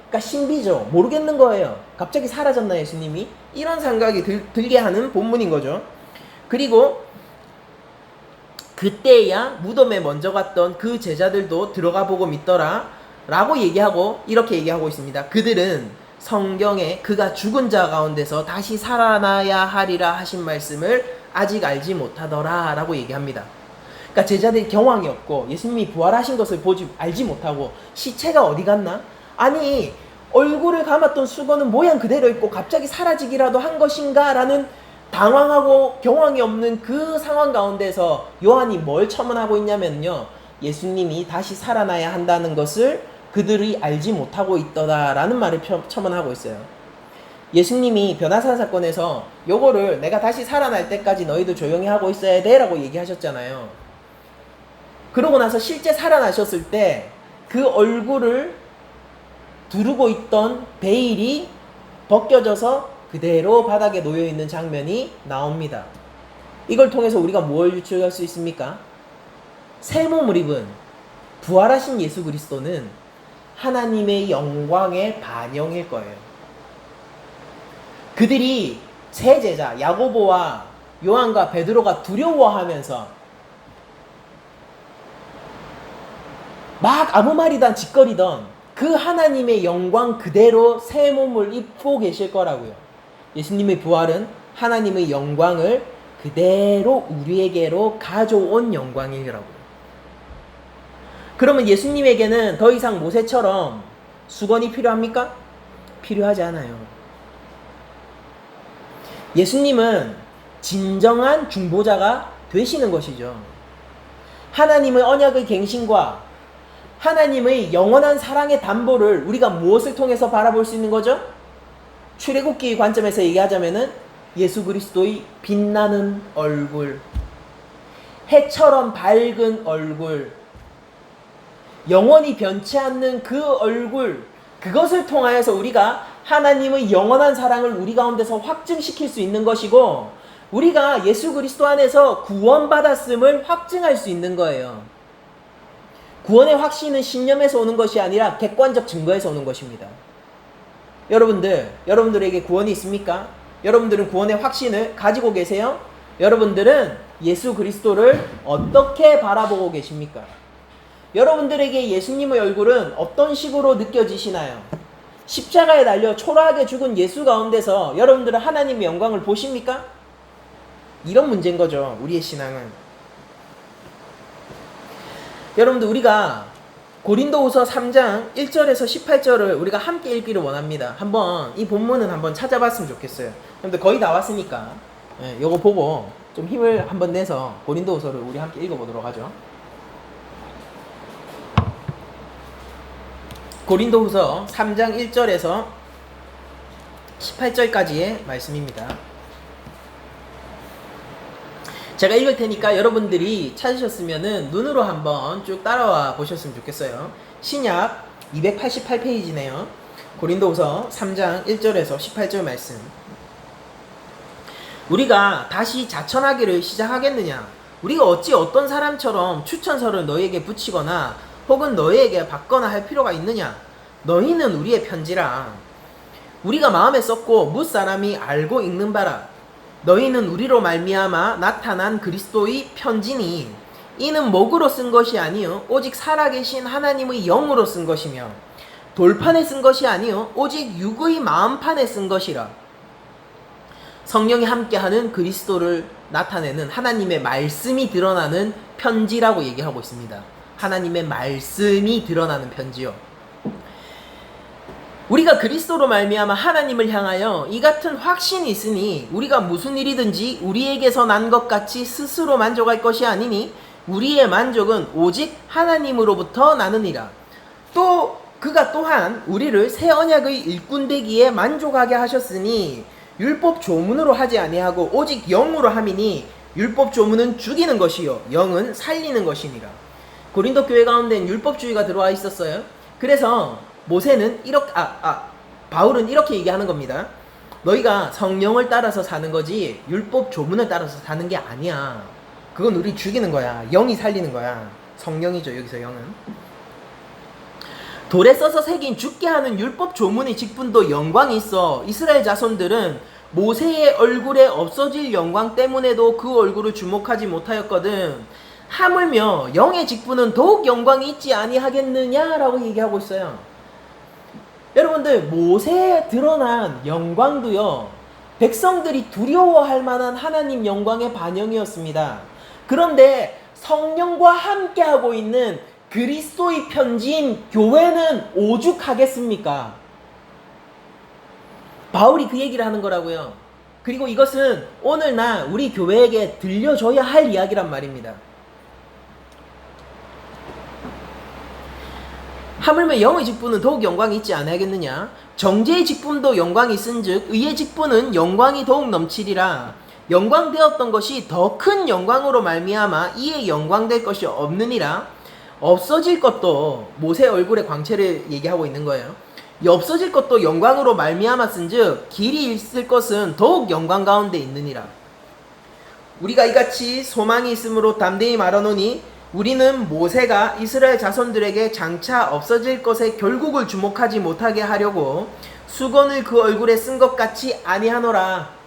그러니까 신비죠. 모르겠는 거예요. 갑자기 사라졌나 예수님이? 이런 생각이 들게 하는 본문인 거죠. 그리고 그때야 무덤에 먼저 갔던 그 제자들도 들어가 보고 믿더라 라고 얘기하고 이렇게 얘기하고 있습니다. 그들은 성경에 그가 죽은 자 가운데서 다시 살아나야 하리라 하신 말씀을 아직 알지 못하더라 라고 얘기합니다. 그러니까 제자들이 경황이 없고 예수님이 부활하신 것을 알지 못하고 시체가 어디 갔나? 아니 얼굴을 감았던 수건은 모양 그대로 있고 갑자기 사라지기라도 한 것인가? 라는 당황하고 경황이 없는 그 상황 가운데서 요한이 뭘 첨언하고 있냐면요. 예수님이 다시 살아나야 한다는 것을 그들이 알지 못하고 있더라라는 말을 첨언하고 있어요. 예수님이 변화산 사건에서 요거를 내가 다시 살아날 때까지 너희도 조용히 하고 있어야 돼 라고 얘기하셨잖아요. 그러고 나서 실제 살아나셨을 때 그 얼굴을 두르고 있던 베일이 벗겨져서 그대로 바닥에 놓여있는 장면이 나옵니다. 이걸 통해서 우리가 뭘 유추할 수 있습니까? 새 몸을 입은 부활하신 예수 그리스도는 하나님의 영광의 반영일 거예요. 그들이 세 제자 야고보와 요한과 베드로가 두려워하면서 막 아무 말이든 짓거리던 그 하나님의 영광 그대로 새 몸을 입고 계실 거라고요. 예수님의 부활은 하나님의 영광을 그대로 우리에게로 가져온 영광이라고요. 그러면 예수님에게는 더 이상 모세처럼 수건이 필요합니까? 필요하지 않아요. 예수님은 진정한 중보자가 되시는 것이죠. 하나님의 언약의 갱신과 하나님의 영원한 사랑의 담보를 우리가 무엇을 통해서 바라볼 수 있는 거죠? 출애굽기 관점에서 얘기하자면은 예수 그리스도의 빛나는 얼굴, 해처럼 밝은 얼굴, 영원히 변치 않는 그 얼굴, 그것을 통하여서 우리가 하나님의 영원한 사랑을 우리 가운데서 확증시킬 수 있는 것이고, 우리가 예수 그리스도 안에서 구원받았음을 확증할 수 있는 거예요. 구원의 확신은 신념에서 오는 것이 아니라 객관적 증거에서 오는 것입니다. 여러분들에게 구원이 있습니까? 여러분들은 구원의 확신을 가지고 계세요? 여러분들은 예수 그리스도를 어떻게 바라보고 계십니까? 여러분들에게 예수님의 얼굴은 어떤 식으로 느껴지시나요? 십자가에 달려 초라하게 죽은 예수 가운데서 여러분들은 하나님의 영광을 보십니까? 이런 문제인 거죠, 우리의 신앙은. 여러분들, 우리가 고린도후서 3장 1절에서 18절을 우리가 함께 읽기를 원합니다. 한번 이 본문은 한번 찾아봤으면 좋겠어요. 여러분들 거의 다 왔으니까 요거 보고 좀 힘을 한번 내서 고린도후서를 우리 함께 읽어보도록 하죠. 고린도후서 3장 1절에서 18절까지의 말씀입니다. 제가 읽을 테니까 여러분들이 찾으셨으면은 눈으로 한번 쭉 따라와 보셨으면 좋겠어요. 신약 288페이지네요. 고린도후서 3장 1절에서 18절 말씀. 우리가 다시 자천하기를 시작하겠느냐? 우리가 어찌 어떤 사람처럼 추천서를 너희에게 붙이거나 혹은 너희에게 받거나 할 필요가 있느냐? 너희는 우리의 편지라. 우리가 마음에 썼고 무사람이 알고 읽는 바라. 너희는 우리로 말미암아 나타난 그리스도의 편지니 이는 목으로 쓴 것이 아니요 오직 살아계신 하나님의 영으로 쓴 것이며 돌판에 쓴 것이 아니요 오직 육의 마음판에 쓴 것이라. 성령이 함께하는 그리스도를 나타내는 하나님의 말씀이 드러나는 편지라고 얘기하고 있습니다. 하나님의 말씀이 드러나는 편지요. 우리가 그리스도로 말미암아 하나님을 향하여 이 같은 확신이 있으니 우리가 무슨 일이든지 우리에게서 난 것 같이 스스로 만족할 것이 아니니 우리의 만족은 오직 하나님으로부터 나느니라. 또 그가 또한 우리를 새 언약의 일꾼 되기에 만족하게 하셨으니 율법 조문으로 하지 아니하고 오직 영으로 함이니 율법 조문은 죽이는 것이요 영은 살리는 것이니라. 고린도 교회 가운데는 율법주의가 들어와 있었어요. 그래서 모세는 이렇게 바울은 이렇게 얘기하는 겁니다. 너희가 성령을 따라서 사는 거지 율법 조문을 따라서 사는 게 아니야. 그건 우리 죽이는 거야. 영이 살리는 거야. 성령이죠. 여기서 영은. 돌에 써서 새긴 죽게 하는 율법 조문의 직분도 영광이 있어. 이스라엘 자손들은 모세의 얼굴에 없어질 영광 때문에도 그 얼굴을 주목하지 못하였거든. 하물며 영의 직분은 더욱 영광이 있지 아니하겠느냐라고 얘기하고 있어요. 여러분들, 모세에 드러난 영광도요, 백성들이 두려워할 만한 하나님 영광의 반영이었습니다. 그런데 성령과 함께하고 있는 그리스도의 편지인 교회는 오죽하겠습니까? 바울이 그 얘기를 하는 거라고요. 그리고 이것은 오늘날 우리 교회에게 들려줘야 할 이야기란 말입니다. 하물며 영의 직분은 더욱 영광이 있지 아니하겠느냐? 정죄의 직분도 영광이 있은즉 의의 직분은 영광이 더욱 넘치리라. 영광되었던 것이 더 큰 영광으로 말미암아 이에 영광될 것이 없느니라. 없어질 것도 모세 얼굴의 광채를 얘기하고 있는 거예요. 없어질 것도 영광으로 말미암았은즉 길이 있을 것은 더욱 영광 가운데 있느니라. 우리가 이같이 소망이 있으므로 담대히 말하노니 우리는 모세가 이스라엘 자손들에게 장차 없어질 것에 결국을 주목하지 못하게 하려고 수건을 그 얼굴에 쓴 것 같이 아니하노라.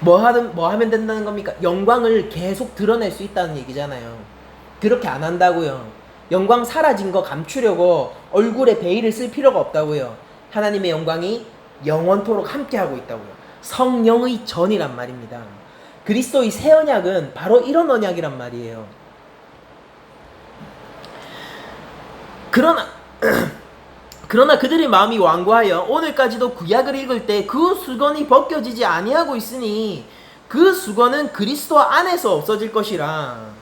뭐 하면 된다는 겁니까? 영광을 계속 드러낼 수 있다는 얘기잖아요. 그렇게 안 한다고요. 영광 사라진 거 감추려고 얼굴에 베일을 쓸 필요가 없다고요. 하나님의 영광이 영원토록 함께하고 있다고요. 성령의 전이란 말입니다. 그리스도의 새 언약은 바로 이런 언약이란 말이에요. 그러나 그들의 마음이 완고하여 오늘까지도 구약을 읽을 때 그 수건이 벗겨지지 아니하고 있으니 그 수건은 그리스도 안에서 없어질 것이라.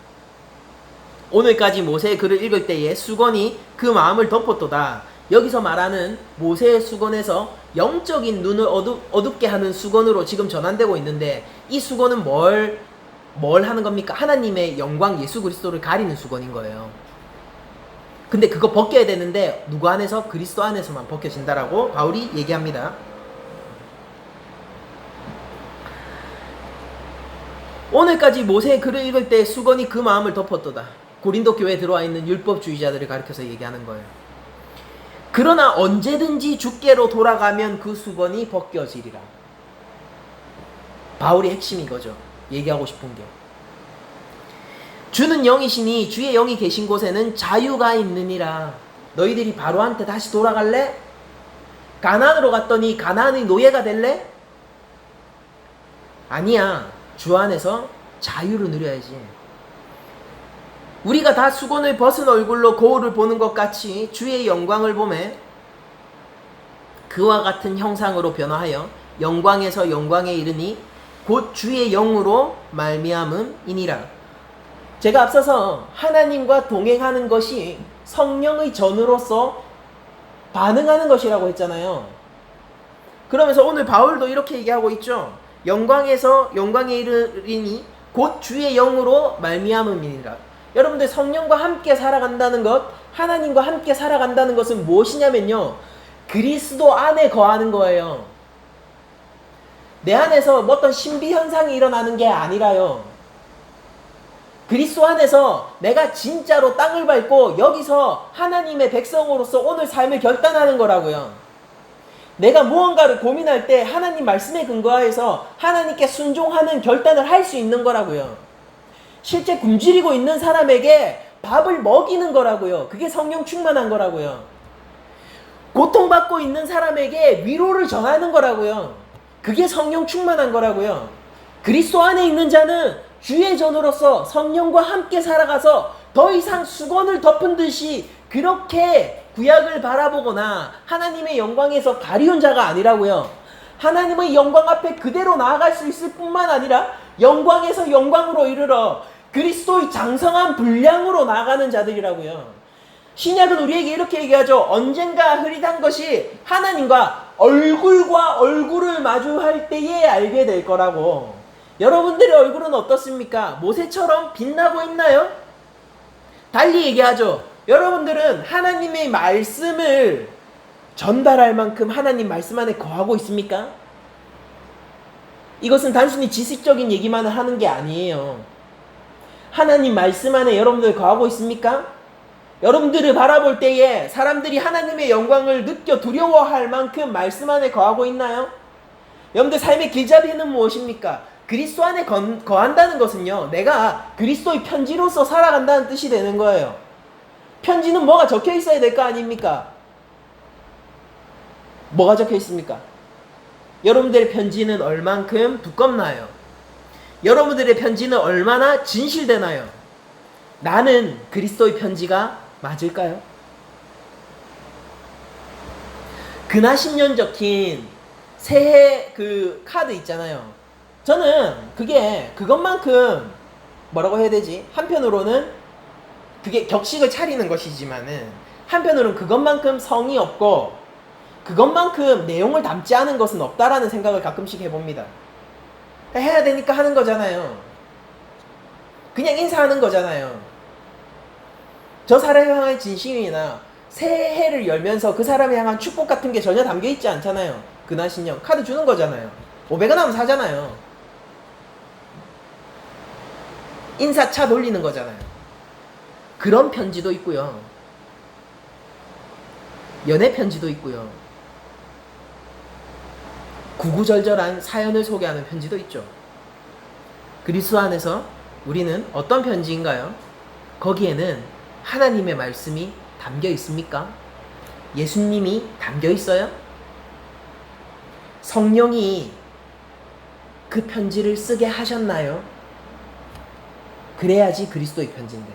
오늘까지 모세의 글을 읽을 때에 수건이 그 마음을 덮었도다. 여기서 말하는 모세의 수건에서 영적인 눈을 어둡게 하는 수건으로 지금 전환되고 있는데, 이 수건은 뭘 하는 겁니까? 하나님의 영광 예수 그리스도를 가리는 수건인 거예요. 근데 그거 벗겨야 되는데 누구 안에서? 그리스도 안에서만 벗겨진다라고 바울이 얘기합니다. 오늘까지 모세의 글을 읽을 때 수건이 그 마음을 덮었도다. 고린도 교회에 들어와 있는 율법주의자들을 가리켜서 얘기하는 거예요. 그러나 언제든지 주께로 돌아가면 그 수건이 벗겨지리라. 바울의 핵심인 거죠. 얘기하고 싶은 게. 주는 영이시니 주의 영이 계신 곳에는 자유가 있느니라. 너희들이 바로한테 다시 돌아갈래? 가나안으로 갔더니 가나안의 노예가 될래? 아니야. 주 안에서 자유를 누려야지. 우리가 다 수건을 벗은 얼굴로 거울을 보는 것 같이 주의 영광을 보매 그와 같은 형상으로 변화하여 영광에서 영광에 이르니 곧 주의 영으로 말미암음이니라. 제가 앞서서 하나님과 동행하는 것이 성령의 전으로서 반응하는 것이라고 했잖아요. 그러면서 오늘 바울도 이렇게 얘기하고 있죠. 영광에서 영광에 이르니 곧 주의 영으로 말미암음이니라. 여러분들, 성령과 함께 살아간다는 것, 하나님과 함께 살아간다는 것은 무엇이냐면요, 그리스도 안에 거하는 거예요. 내 안에서 어떤 신비 현상이 일어나는 게 아니라요. 그리스도 안에서 내가 진짜로 땅을 밟고 여기서 하나님의 백성으로서 오늘 삶을 결단하는 거라고요. 내가 무언가를 고민할 때 하나님 말씀에 근거하여서 하나님께 순종하는 결단을 할 수 있는 거라고요. 실제 굶주리고 있는 사람에게 밥을 먹이는 거라고요. 그게 성령 충만한 거라고요. 고통받고 있는 사람에게 위로를 전하는 거라고요. 그게 성령 충만한 거라고요. 그리스도 안에 있는 자는 주의 전으로서 성령과 함께 살아가서 더 이상 수건을 덮은 듯이 그렇게 구약을 바라보거나 하나님의 영광에서 가리운 자가 아니라고요. 하나님의 영광 앞에 그대로 나아갈 수 있을 뿐만 아니라 영광에서 영광으로 이르러 그리스도의 장성한 분량으로 나아가는 자들이라고요. 신약은 우리에게 이렇게 얘기하죠. 언젠가 흐릿한 것이 하나님과 얼굴과 얼굴을 마주할 때에 알게 될 거라고. 여러분들의 얼굴은 어떻습니까? 모세처럼 빛나고 있나요? 달리 얘기하죠. 여러분들은 하나님의 말씀을 전달할 만큼 하나님 말씀 안에 거하고 있습니까? 이것은 단순히 지식적인 얘기만 하는 게 아니에요. 하나님 말씀 안에 여러분들 거하고 있습니까? 여러분들을 바라볼 때에 사람들이 하나님의 영광을 느껴 두려워할 만큼 말씀 안에 거하고 있나요? 여러분들 삶의 길잡이는 무엇입니까? 그리스도 안에 거한다는 것은요, 내가 그리스도의 편지로서 살아간다는 뜻이 되는 거예요. 편지는 뭐가 적혀 있어야 될 거 아닙니까? 뭐가 적혀 있습니까? 여러분들의 편지는 얼만큼 두껍나요? 여러분들의 편지는 얼마나 진실되나요? 나는 그리스도의 편지가 맞을까요? 근하 10년 적힌 새해 그 카드 있잖아요. 저는 그것만큼 뭐라고 해야 되지? 한편으로는 그게 격식을 차리는 것이지만은 한편으로는 그것만큼 성의 없고 그것만큼 내용을 담지 않은 것은 없다라는 생각을 가끔씩 해봅니다. 해야 되니까 하는 거잖아요. 그냥 인사하는 거잖아요. 저 사람을 향한 진심이나 새해를 열면서 그 사람을 향한 축복 같은 게 전혀 담겨 있지 않잖아요. 근하 10년 카드 주는 거잖아요. 500원 하면 사잖아요. 인사차 돌리는 거잖아요. 그런 편지도 있고요. 연애 편지도 있고요. 구구절절한 사연을 소개하는 편지도 있죠. 그리스도 안에서 우리는 어떤 편지인가요? 거기에는 하나님의 말씀이 담겨 있습니까? 예수님이 담겨 있어요? 성령이 그 편지를 쓰게 하셨나요? 그래야지 그리스도의 편지인데.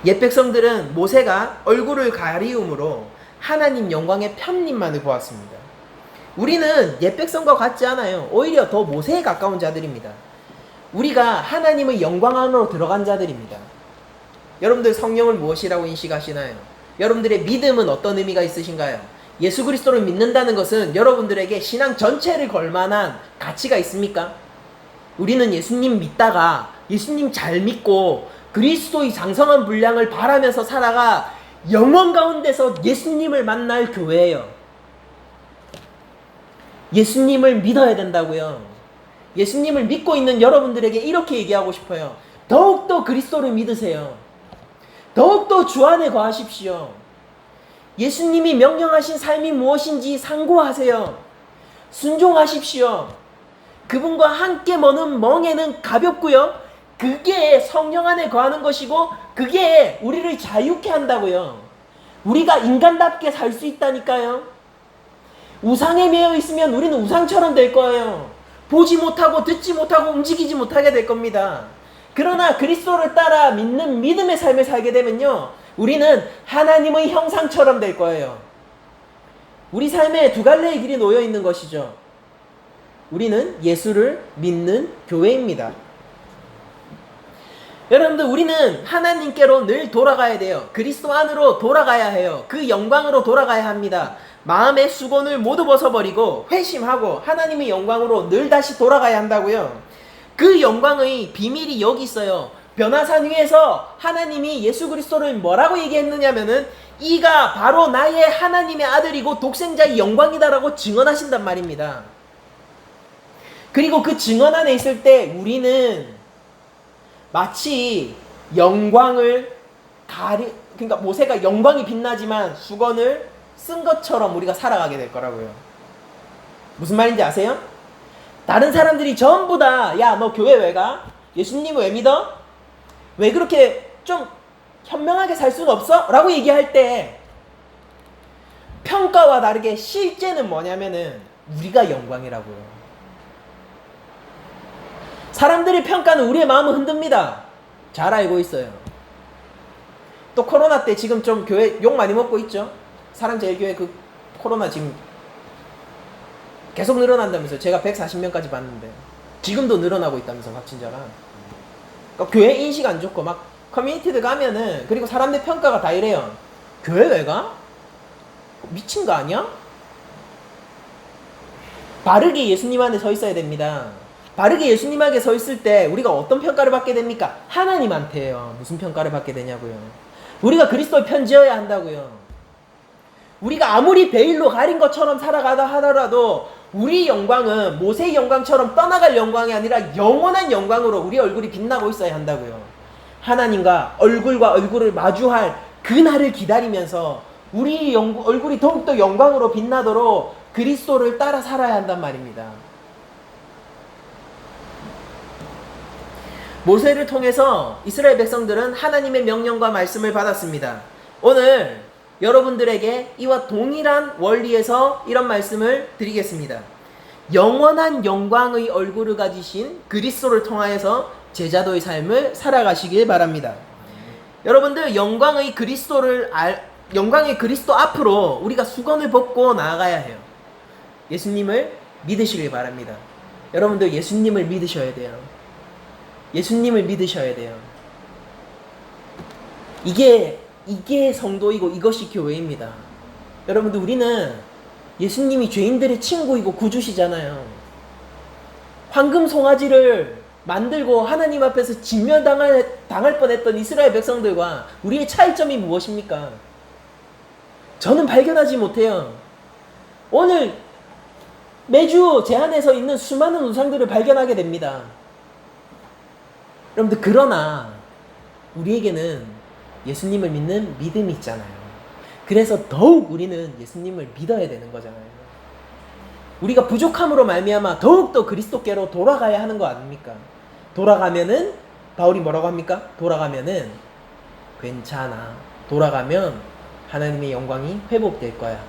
옛 백성들은 모세가 얼굴을 가리움으로 하나님 영광의 편림만을 보았습니다. 우리는 옛 백성과 같지 않아요. 오히려 더 모세에 가까운 자들입니다. 우리가 하나님의 영광 안으로 들어간 자들입니다. 여러분들 성령을 무엇이라고 인식하시나요? 여러분들의 믿음은 어떤 의미가 있으신가요? 예수 그리스도를 믿는다는 것은 여러분들에게 신앙 전체를 걸 만한 가치가 있습니까? 우리는 예수님 믿다가 예수님 잘 믿고 그리스도의 장성한 분량을 바라면서 살아가 영원 가운데서 예수님을 만날 교회예요. 예수님을 믿어야 된다고요. 예수님을 믿고 있는 여러분들에게 이렇게 얘기하고 싶어요. 더욱더 그리스도를 믿으세요. 더욱더 주 안에 거하십시오. 예수님이 명령하신 삶이 무엇인지 상고하세요. 순종하십시오. 그분과 함께 머는 멍에는 가볍고요. 그게 성령 안에 거하는 것이고 그게 우리를 자유케 한다고요. 우리가 인간답게 살 수 있다니까요. 우상에 매여 있으면 우리는 우상처럼 될 거예요. 보지 못하고 듣지 못하고 움직이지 못하게 될 겁니다. 그러나 그리스도를 따라 믿는 믿음의 삶을 살게 되면요, 우리는 하나님의 형상처럼 될 거예요. 우리 삶에 두 갈래의 길이 놓여 있는 것이죠. 우리는 예수를 믿는 교회입니다. 여러분들, 우리는 하나님께로 늘 돌아가야 돼요. 그리스도 안으로 돌아가야 해요. 그 영광으로 돌아가야 합니다. 마음의 수건을 모두 벗어버리고 회심하고 하나님의 영광으로 늘 다시 돌아가야 한다고요. 그 영광의 비밀이 여기 있어요. 변화산 위에서 하나님이 예수 그리스도를 뭐라고 얘기했느냐면은 이가 바로 나의 하나님의 아들이고 독생자의 영광이다라고 증언하신단 말입니다. 그리고 그 증언 안에 있을 때 우리는 마치 영광을 그러니까 모세가 영광이 빛나지만 수건을 쓴 것처럼 우리가 살아가게 될 거라고요. 무슨 말인지 아세요? 다른 사람들이 전부 다 야, 너 교회 왜 가? 예수님 왜 믿어? 왜 그렇게 좀 현명하게 살 수는 없어? 라고 얘기할 때 평가와 다르게 실제는 뭐냐면은 우리가 영광이라고요. 사람들의 평가는 우리의 마음을 흔듭니다. 잘 알고 있어요. 또 코로나 때 지금 좀 교회 욕 많이 먹고 있죠. 사랑제일교회 그 코로나 지금 계속 늘어난다면서요. 제가 140명까지 봤는데 지금도 늘어나고 있다면서 확진자가. 그러니까 교회 인식 안 좋고 막 커뮤니티들 가면은, 그리고 사람들 평가가 다 이래요. 교회 왜 가? 미친 거 아니야? 바르게 예수님 안에 서 있어야 됩니다. 바르게 예수님 안에 서 있을 때 우리가 어떤 평가를 받게 됩니까? 하나님한테요. 무슨 평가를 받게 되냐고요. 우리가 그리스도의 편지여야 한다고요. 우리가 아무리 베일로 가린 것처럼 살아가다 하더라도 우리 영광은 모세의 영광처럼 떠나갈 영광이 아니라 영원한 영광으로 우리 얼굴이 빛나고 있어야 한다고요. 하나님과 얼굴과 얼굴을 마주할 그날을 기다리면서 우리 얼굴이 더욱더 영광으로 빛나도록 그리스도를 따라 살아야 한단 말입니다. 모세를 통해서 이스라엘 백성들은 하나님의 명령과 말씀을 받았습니다. 오늘 여러분들에게 이와 동일한 원리에서 이런 말씀을 드리겠습니다. 영원한 영광의 얼굴을 가지신 그리스도를 통하여서 제자도의 삶을 살아가시길 바랍니다. 여러분들 영광의 그리스도 앞으로 우리가 수건을 벗고 나아가야 해요. 예수님을 믿으시길 바랍니다. 여러분들 예수님을 믿으셔야 돼요. 예수님을 믿으셔야 돼요. 이게 성도이고 이것이 교회입니다. 여러분들 우리는 예수님이 죄인들의 친구이고 구주시잖아요. 황금 송아지를 만들고 하나님 앞에서 진멸당할 뻔했던 이스라엘 백성들과 우리의 차이점이 무엇입니까? 저는 발견하지 못해요. 오늘 매주 제 안에서 있는 수많은 우상들을 발견하게 됩니다. 여러분들 그러나 우리에게는 예수님을 믿는 믿음이 있잖아요. 그래서 더욱 우리는 예수님을 믿어야 되는 거잖아요. 우리가 부족함으로 말미암아 더욱더 그리스도께로 돌아가야 하는 거 아닙니까? 돌아가면은 바울이 뭐라고 합니까? 돌아가면은 괜찮아. 돌아가면 하나님의 영광이 회복될 거야.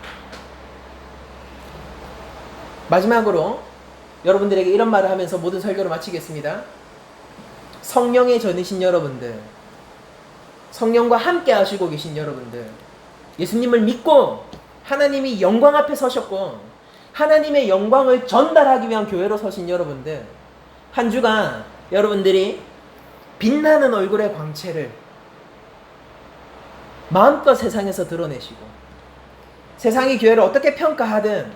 마지막으로 여러분들에게 이런 말을 하면서 모든 설교를 마치겠습니다. 성령의 전이신 여러분들, 성령과 함께 하시고 계신 여러분들, 예수님을 믿고 하나님이 영광 앞에 서셨고 하나님의 영광을 전달하기 위한 교회로 서신 여러분들, 한 주간 여러분들이 빛나는 얼굴의 광채를 마음껏 세상에서 드러내시고 세상이 교회를 어떻게 평가하든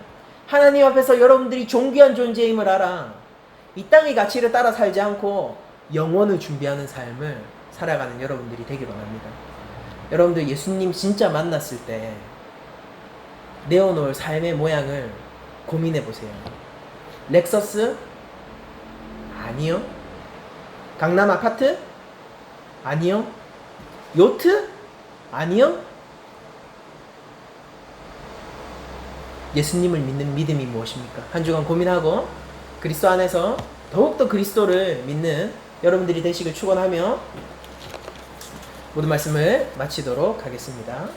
하나님 앞에서 여러분들이 존귀한 존재임을 알아 이 땅의 가치를 따라 살지 않고 영원을 준비하는 삶을 살아가는 여러분들이 되기를 원합니다. 여러분들 예수님 진짜 만났을 때 내어놓을 삶의 모양을 고민해 보세요. 렉서스? 아니요. 강남 아파트? 아니요. 요트? 아니요. 예수님을 믿는 믿음이 무엇입니까? 한 주간 고민하고 그리스도 안에서 더욱더 그리스도를 믿는 여러분들이 되시길 축원하며 모든 말씀을 마치도록 하겠습니다.